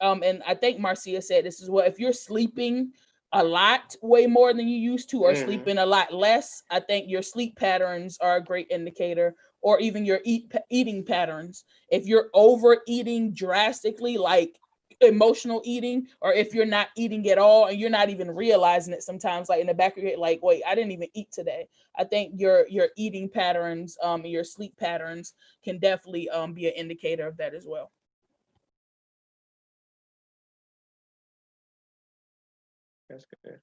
And I think Marcia said this as well. If you're sleeping a lot, way more than you used to, or sleeping a lot less, I think your sleep patterns are a great indicator, or even your eating patterns. If you're overeating drastically, like emotional eating, or if you're not eating at all and you're not even realizing it sometimes, like in the back of your head, like, wait, I didn't even eat today. I think your eating patterns and your sleep patterns can definitely be an indicator of that as well. That's good.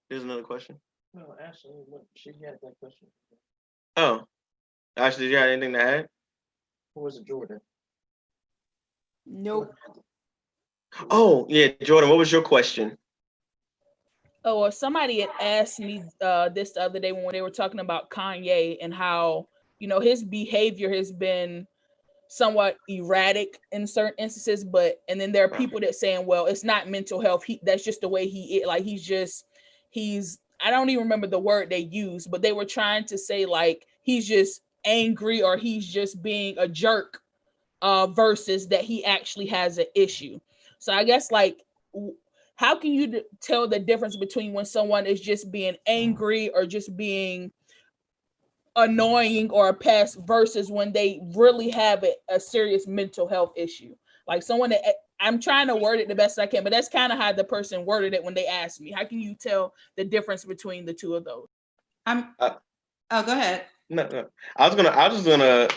There's another question. No, Ashley, she had that question. Oh, Ashley, did you have anything to add? Or was it Jordan? Nope. Oh, yeah, Jordan, what was your question? Oh, well, somebody had asked me this the other day when they were talking about Kanye and how, his behavior has been somewhat erratic in certain instances, but and then there are people that saying, well, it's not mental health. That's just the way he is. Like he's I don't even remember the word they used, but they were trying to say like he's just angry or he's just being a jerk, versus that he actually has an issue. So I guess like how can you tell the difference between when someone is just being angry or just being annoying or a pest versus when they really have a serious mental health issue? Like someone that I'm trying to word it the best I can, but that's kind of how the person worded it when they asked me. How can you tell the difference between the two of those? Oh, go ahead. No. I was just gonna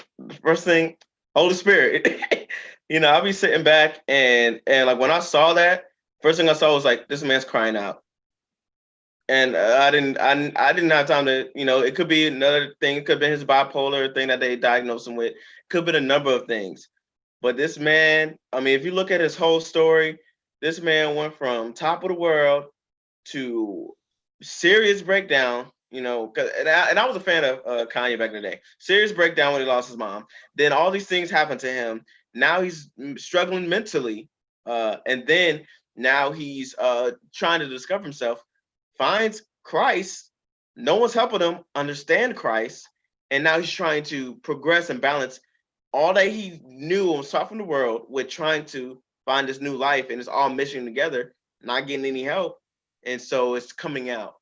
first thing, Holy Spirit. I'll be sitting back and like when I saw that, first thing I saw was like this man's crying out. And I didn't have time to, it could be another thing. It could be his bipolar thing that they diagnosed him with. Could be a number of things. But this man, I mean, if you look at his whole story, this man went from top of the world to serious breakdown. And I was a fan of Kanye back in the day. Serious breakdown when he lost his mom. Then all these things happened to him. Now he's struggling mentally, and then now he's trying to discover himself. Finds Christ. No one's helping him understand Christ, and now he's trying to progress and balance all that he knew and saw from the world with trying to find this new life, and it's all meshing together, not getting any help, and so it's coming out.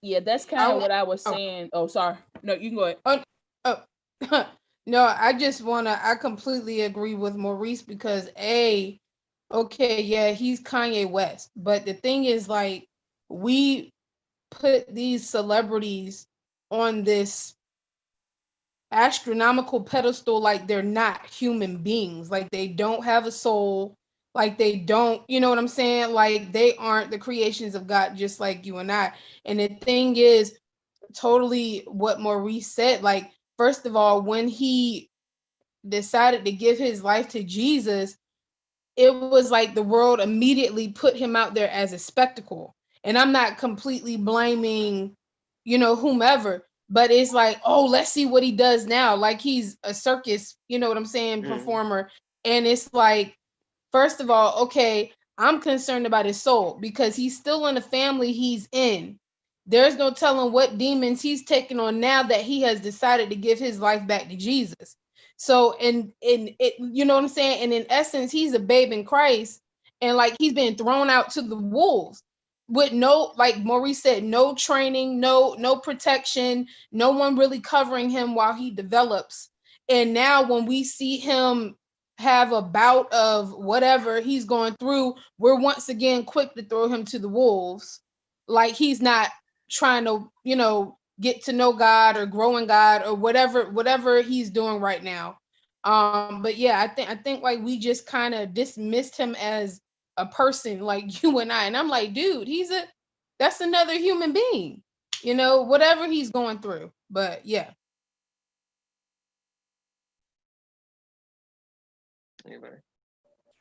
Yeah, that's kind of what I was saying. Oh, sorry. No, you can go ahead. Oh, no, I completely agree with Maurice because okay, yeah, he's Kanye West. But the thing is, like, we put these celebrities on this astronomical pedestal like they're not human beings, like they don't have a soul, like they don't, you know what I'm saying? Like they aren't the creations of God, just like you and I. And the thing is, totally what Maurice said, like, first of all, when he decided to give his life to Jesus, it was like the world immediately put him out there as a spectacle. And I'm not completely blaming, whomever, but it's like, oh, let's see what he does now. Like he's a circus, you know what I'm saying, performer. And it's like, first of all, okay, I'm concerned about his soul because he's still in the family he's in. There's no telling what demons he's taking on now that he has decided to give his life back to Jesus. So, and it, you know what I'm saying? And in essence, he's a babe in Christ, and like he's been thrown out to the wolves with no, like Maurice said, no training, no protection, no one really covering him while he develops. And now when we see him have a bout of whatever he's going through, we're once again quick to throw him to the wolves. Like he's not trying to, get to know God or grow in God or whatever he's doing right now. But yeah, I think like we just kind of dismissed him as a person like you and I. And I'm like, dude, that's another human being, whatever he's going through. But yeah. Anybody?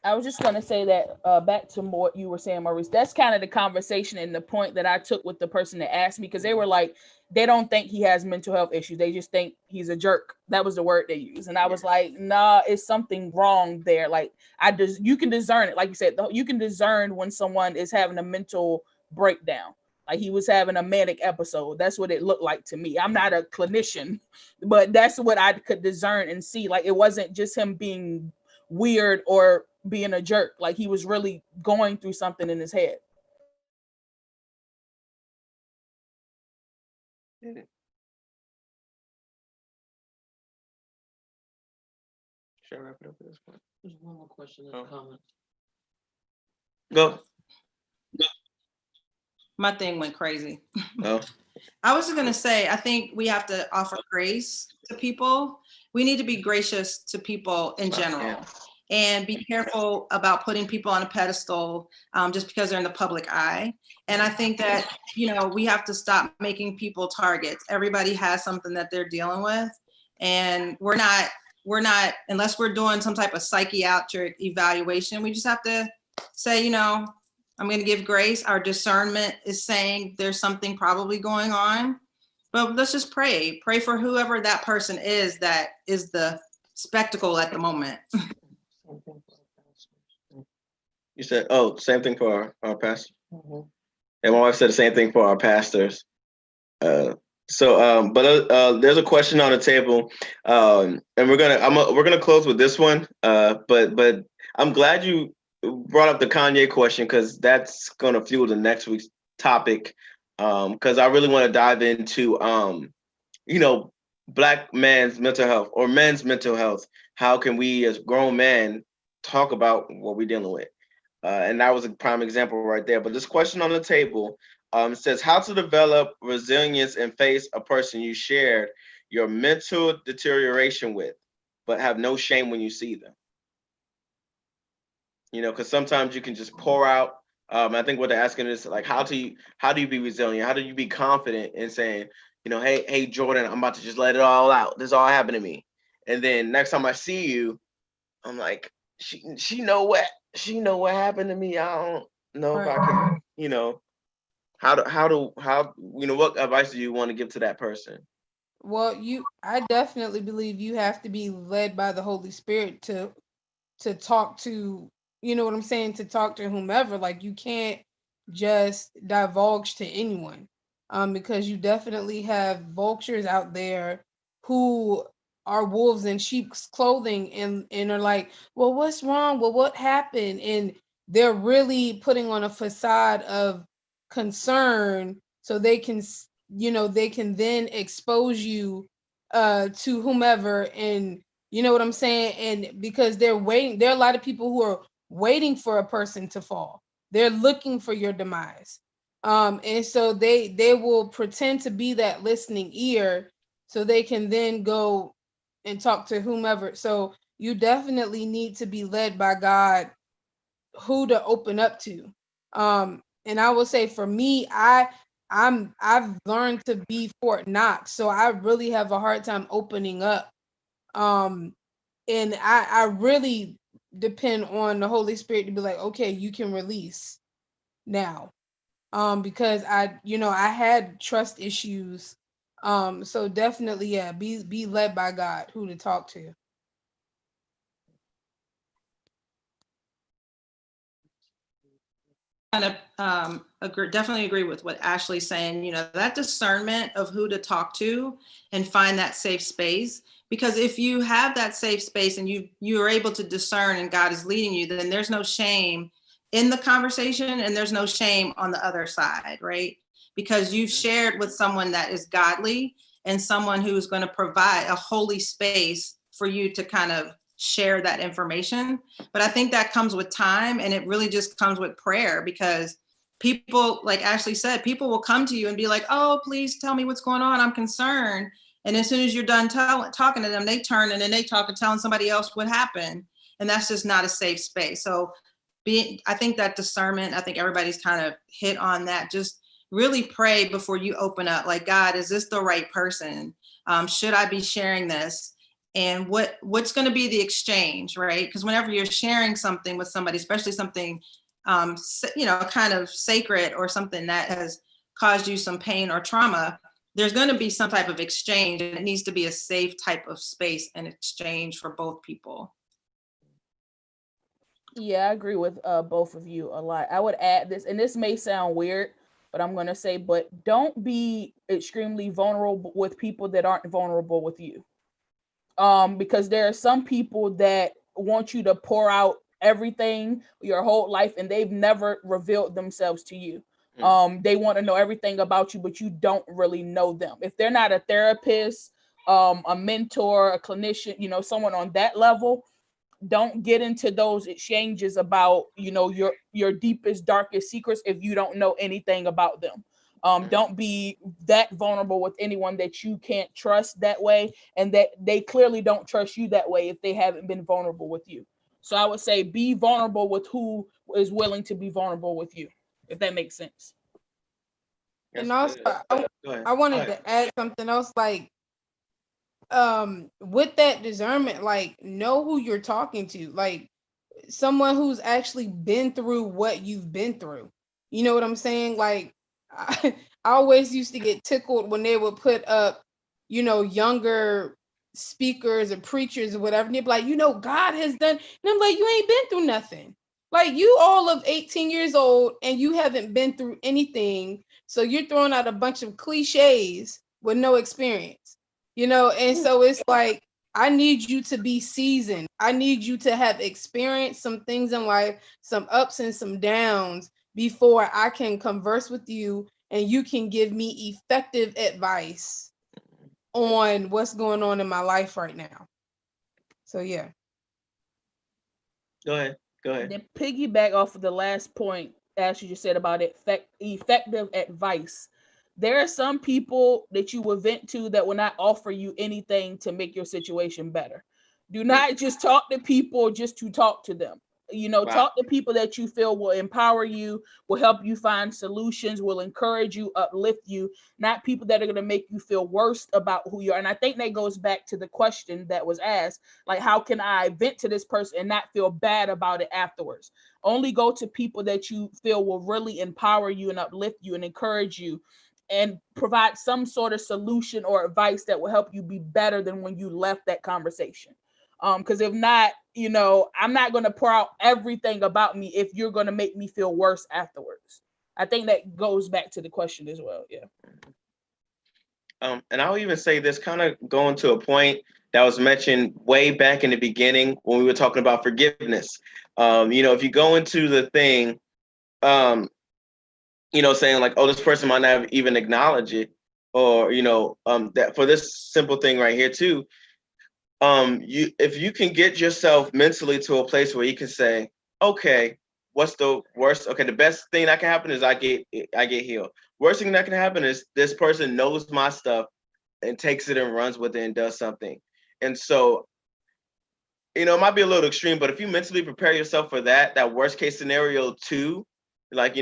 I was just going to say that back to what you were saying, Maurice, that's kind of the conversation and the point that I took with the person that asked me, because they were like, they don't think he has mental health issues. They just think he's a jerk. That was the word they used. And I was like, nah, it's something wrong there. Like you can discern it. Like you said, you can discern when someone is having a mental breakdown. Like he was having a manic episode. That's what it looked like to me. I'm not a clinician, but that's what I could discern and see. Like it wasn't just him being weird or being a jerk. Like he was really going through something in his head. Should I wrap it up at this point? There's one more question in the comments. Go. My thing went crazy. Oh. I was just going to say, I think we have to offer grace to people. We need to be gracious to people in general and be careful about putting people on a pedestal just because they're in the public eye. And I think that, we have to stop making people targets. Everybody has something that they're dealing with. And we're not, unless we're doing some type of psychiatric evaluation, we just have to say, I'm going to give grace. Our discernment is saying there's something probably going on, but let's just pray. Pray for whoever that person is that is the spectacle at the moment. Same thing for the pastors. You said, oh, same thing for our pastor. Mhm. And my wife said the same thing for our pastors. But there's a question on the table, and we're gonna close with this one. But I'm glad you brought up the Kanye question because that's gonna fuel the next week's topic. Because I really want to dive into you know, black man's mental health or men's mental health. How can we as grown men talk about what we're dealing with? And that was a prime example right there. But this question on the table says how to develop resilience and face a person you shared your mental deterioration with, but have no shame when you see them. You know, because sometimes you can just pour out. I think what they're asking is like, how do you be resilient? How do you be confident in saying, you know, hey Jordan, I'm about to just let it all out. This all happened to me, and then next time I see you, I'm like, she know what happened to me. I don't know if I can, you know, how you know what advice do you want to give to that person? Well, I definitely believe you have to be led by the Holy Spirit to talk to, you know what I'm saying, to talk to whomever. Like you can't just divulge to anyone. Because you definitely have vultures out there who are wolves in sheep's clothing and are like, well, what's wrong? Well, what happened? And they're really putting on a facade of concern so they can they can then expose you to whomever, and you know what I'm saying? And because they're waiting, there are a lot of people who are waiting for a person to fall. They're looking for your demise. And so they will pretend to be that listening ear so they can then go and talk to whomever. So you definitely need to be led by God who to open up to. And I will say for me, I've learned to be Fort Knox, so I really have a hard time opening up. Um, and I really depend on the Holy Spirit to be like, okay, you can release now. Because I had trust issues. So definitely, yeah, be led by God who to talk to. Kind of definitely agree with what Ashley's saying. You know, that discernment of who to talk to and find that safe space. Because if you have that safe space and you are able to discern and God is leading you, then there's no shame in the conversation and there's no shame on the other side, right? Because you've shared with someone that is godly and someone who's going to provide a holy space for you to kind of share that information. But I think that comes with time, and it really just comes with prayer, because people, like Ashley said, people will come to you and be like, oh, please tell me what's going on. I'm concerned. And as soon as you're done talking to them, they turn and then they talk and telling somebody else what happened. And that's just not a safe space. So I think that discernment, I think everybody's kind of hit on that. Just really pray before you open up. Like, God, is this the right person? Should I be sharing this? And what's going to be the exchange, right? Because whenever you're sharing something with somebody, especially something, kind of sacred or something that has caused you some pain or trauma, there's going to be some type of exchange, and it needs to be a safe type of space and exchange for both people. Yeah, I agree with both of you a lot. I would add this, and this may sound weird, but I'm gonna say, but don't be extremely vulnerable with people that aren't vulnerable with you. Because there are some people that want you to pour out everything your whole life and they've never revealed themselves to you. They want to know everything about you, but you don't really know them. If they're not a therapist, a mentor, a clinician, someone on that level, don't get into those exchanges about your deepest, darkest secrets if you don't know anything about them. Don't be that vulnerable with anyone that you can't trust that way, and that they clearly don't trust you that way if they haven't been vulnerable with you. So I would say be vulnerable with who is willing to be vulnerable with you, if that makes sense. And That's also, good. Go ahead. I wanted to add something else, like with that discernment, like know who you're talking to. Like someone who's actually been through what you've been through. You know what I'm saying? Like, I always used to get tickled when they would put up, younger speakers or preachers or whatever. And they'd be like, God has done. And I'm like, you ain't been through nothing. Like, you all of 18 years old and you haven't been through anything. So you're throwing out a bunch of cliches with no experience, And so it's like, I need you to be seasoned. I need you to have experienced some things in life, some ups and some downs, before I can converse with you and you can give me effective advice on what's going on in my life right now. So yeah. Go ahead. To piggyback off of the last point, as you just said about effective advice, there are some people that you will vent to that will not offer you anything to make your situation better. Do not just talk to people just to talk to them. Wow. Talk to people that you feel will empower you, will help you find solutions, will encourage you, uplift you, not people that are going to make you feel worse about who you are. And I think that goes back to the question that was asked, like, how can I vent to this person and not feel bad about it afterwards? Only go to people that you feel will really empower you and uplift you and encourage you and provide some sort of solution or advice that will help you be better than when you left that conversation. Because if not, I'm not going to pour out everything about me if you're going to make me feel worse afterwards. I think that goes back to the question as well. Yeah. And I'll even say this, kind of going to a point that was mentioned way back in the beginning when we were talking about forgiveness. If you go into the thing, saying like, oh, this person might not even acknowledge it, or that for this simple thing right here too. If you can get yourself mentally to a place where you can say, okay, what's the worst? Okay, the best thing that can happen is I get healed. Worst thing that can happen is this person knows my stuff and takes it and runs with it and does something. And so, it might be a little extreme, but if you mentally prepare yourself for that worst case scenario too, like,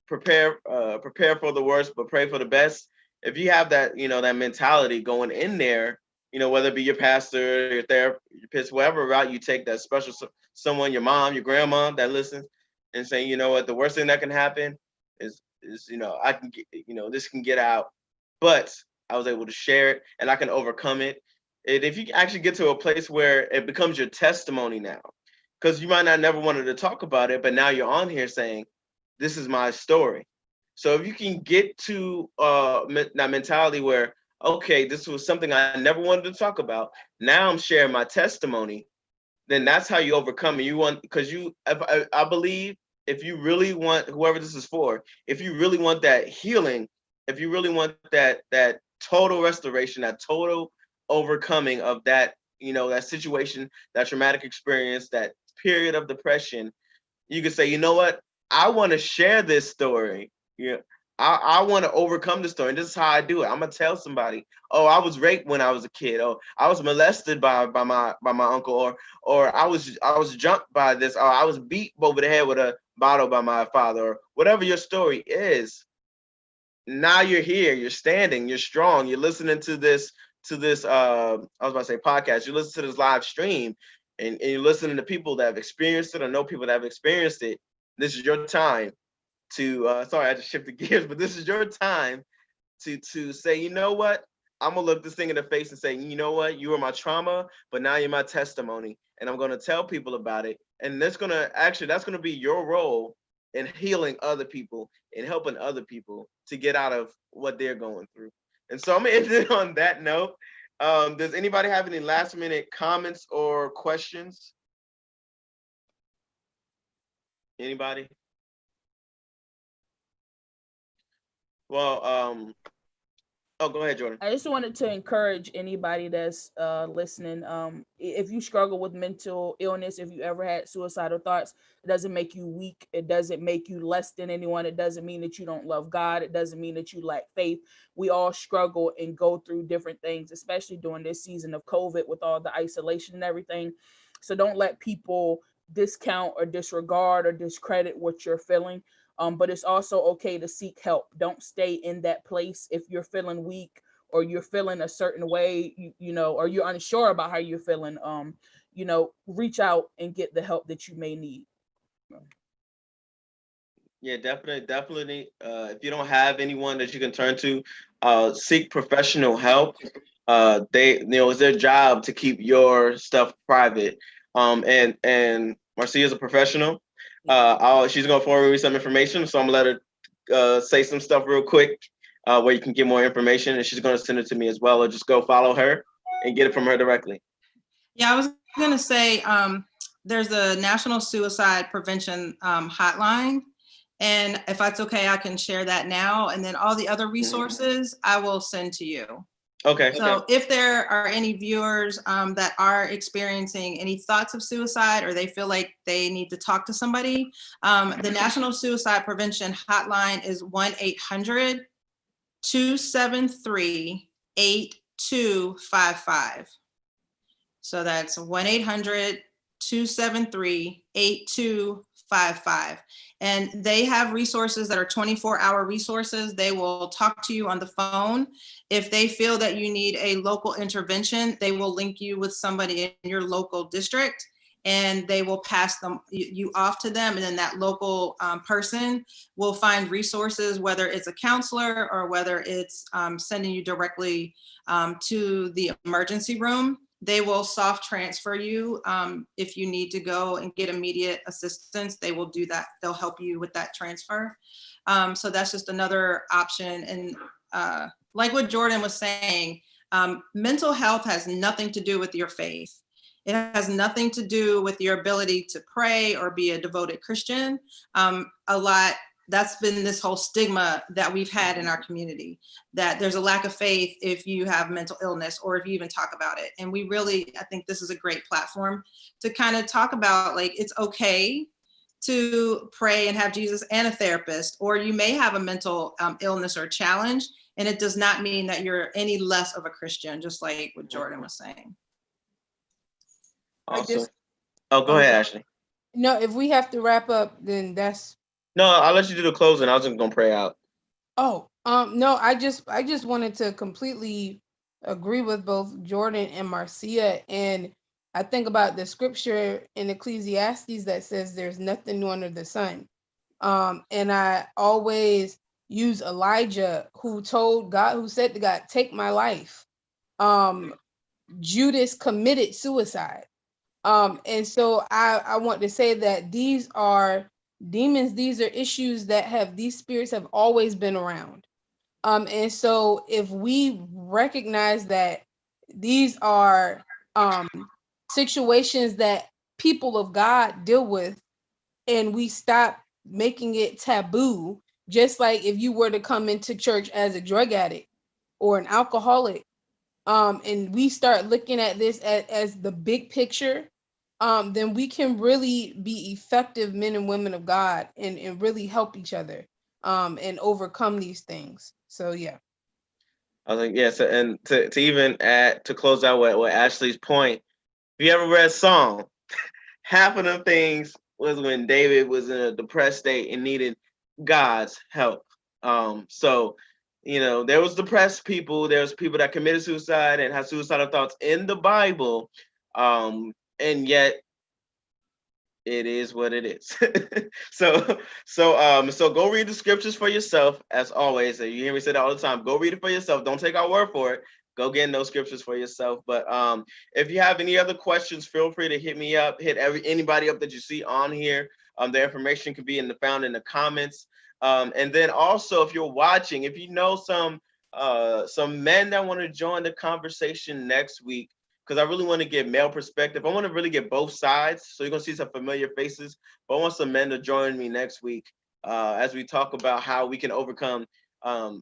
prepare for the worst, but pray for the best. If you have that, that mentality going in there, whether it be your pastor, your therapist, whatever route you take, that special someone, your mom, your grandma that listens, and saying, you know what, the worst thing that can happen is I can get, this can get out, but I was able to share it and I can overcome it. And if you actually get to a place where it becomes your testimony now, because you might not never wanted to talk about it, but now you're on here saying, this is my story. So if you can get to that mentality where, okay, this was something I never wanted to talk about, now I'm sharing my testimony, then that's how you overcome it. You want, because I believe if you really want, whoever this is for, if you really want that healing, if you really want that total restoration, that total overcoming of that, that situation, that traumatic experience, that period of depression, you can say, you know what, I want to share this story. Yeah. I want to overcome the story. And this is how I do it. I'm gonna tell somebody, oh, I was raped when I was a kid. Oh, I was molested by my uncle, or I was jumped by this, or I was beat over the head with a bottle by my father, or whatever your story is. Now you're here, you're standing, you're strong, you're listening to this I was about to say podcast, you listen to this live stream, and you're listening to people that have experienced it or know people that have experienced it. This is your time to sorry, I just shifted gears, but this is your time to say, you know what, I'm gonna look this thing in the face and say, you know what, you were my trauma, but now you're my testimony, and I'm gonna tell people about it. And that's gonna be your role in healing other people and helping other people to get out of what they're going through. And so I'm gonna end it on that note. Does anybody have any last minute comments or questions? Anybody? Well, oh, go ahead, Jordan. I just wanted to encourage anybody that's listening. If you struggle with mental illness, if you ever had suicidal thoughts, it doesn't make you weak. It doesn't make you less than anyone. It doesn't mean that you don't love God. It doesn't mean that you lack faith. We all struggle and go through different things, especially during this season of COVID with all the isolation and everything. So don't let people discount or disregard or discredit what you're feeling. But it's also okay to seek help. Don't stay in that place if you're feeling weak or you're feeling a certain way, or you're unsure about how you're feeling, reach out and get the help that you may need. Yeah, definitely. If you don't have anyone that you can turn to, seek professional help. It's their job to keep your stuff private. And Marcia's a professional. She's gonna forward me some information, so I'm gonna let her say some stuff real quick, where you can get more information, and she's gonna send it to me as well, or just go follow her and get it from her directly. Yeah, I was going to say there's a National Suicide Prevention hotline. And if that's okay, I can share that now. And then all the other resources I will send to you. Okay. So if there are any viewers that are experiencing any thoughts of suicide, or they feel like they need to talk to somebody, the National Suicide Prevention hotline is 1-800-273-8255. So that's 1-800-273-8255. And they have resources that are 24-hour resources. They will talk to you on the phone. If they feel that you need a local intervention, they will link you with somebody in your local district, and they will pass you off to them. And then that local person will find resources, whether it's a counselor or whether it's sending you directly to the emergency room. They will soft transfer you. If you need to go and get immediate assistance, they will do that. They'll help you with that transfer. So that's just another option. And like what Jordan was saying, mental health has nothing to do with your faith. It has nothing to do with your ability to pray or be a devoted Christian. That's been this whole stigma that we've had in our community, that there's a lack of faith if you have mental illness or if you even talk about it. And I think this is a great platform to kind of talk about, like, it's okay to pray and have Jesus and a therapist, or you may have a mental illness or challenge, and it does not mean that you're any less of a Christian, just like what Jordan was saying. Awesome. Go ahead, Ashley. No, if we have to wrap up, then that's. No, I'll let you do the closing. I was just gonna pray out. Oh, no, I just wanted to completely agree with both Jordan and Marcia. And I think about the scripture in Ecclesiastes that says there's nothing new under the sun. And I always use Elijah, who said to God, take my life. Judas committed suicide. And so I want to say that these are demons, these are issues these spirits have always been around. And so if we recognize that these are situations that people of God deal with, and we stop making it taboo, just like if you were to come into church as a drug addict or an alcoholic, and we start looking at this as the big picture, then we can really be effective men and women of God and really help each other and overcome these things. So yeah. I think yes, and to even add to close out with Ashley's point, if you ever read Psalm, half of them things was when David was in a depressed state and needed God's help. So there was depressed people, there was people that committed suicide and had suicidal thoughts in the Bible, and yet it is what it is. So go read the scriptures for yourself, as always. You hear me say that all the time. Go read it for yourself. Don't take our word for it. Go get in those scriptures for yourself. But if you have any other questions, feel free to hit me up. Hit anybody up that you see on here. The information can be found in the comments. And then also, if you're watching, if you know some men that want to join the conversation next week, because I really want to get male perspective. I want to really get both sides. So you're going to see some familiar faces. But I want some men to join me next week as we talk about how we can overcome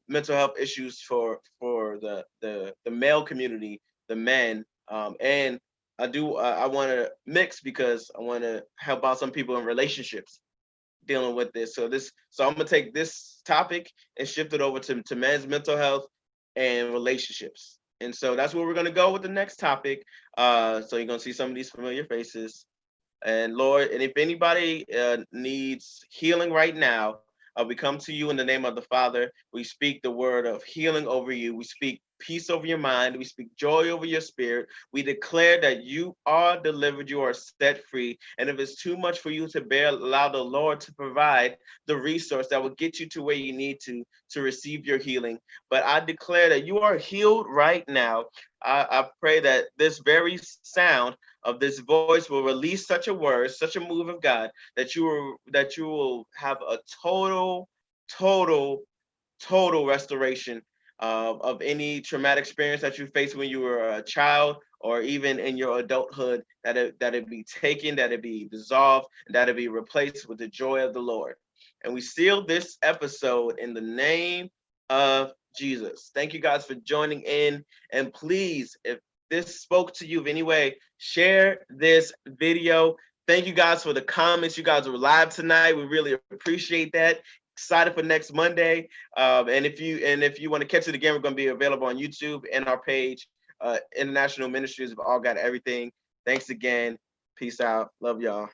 mental health issues for the male community, the men. And I want to mix, because I want to help out some people in relationships dealing with this. So I'm going to take this topic and shift it over to men's mental health and relationships. And so that's where we're going to go with the next topic. So you're going to see some of these familiar faces. And Lord, and if anybody needs healing right now, We come to you in the name of the Father. We speak the word of healing over you. We speak peace over your mind. We speak joy over your spirit. We declare that you are delivered, you are set free. And if it's too much for you to bear, allow the Lord to provide the resource that will get you to where you need to receive your healing. But I declare that you are healed right now. I pray that this very sound of this voice will release such a word, such a move of God, that you will have a total, total restoration of any traumatic experience that you faced when you were a child or even in your adulthood, that it be taken, that it be dissolved, and that it be replaced with the joy of the Lord. And we seal this episode in the name of Jesus. Thank you guys for joining in. And please, if this spoke to you in any way, share this video. Thank you guys for the comments. You guys were live tonight. We really appreciate that. Excited for next Monday. And if you want to catch it again, we're going to be available on YouTube and our page, International Ministries. We've all got everything. Thanks again. Peace out. Love y'all.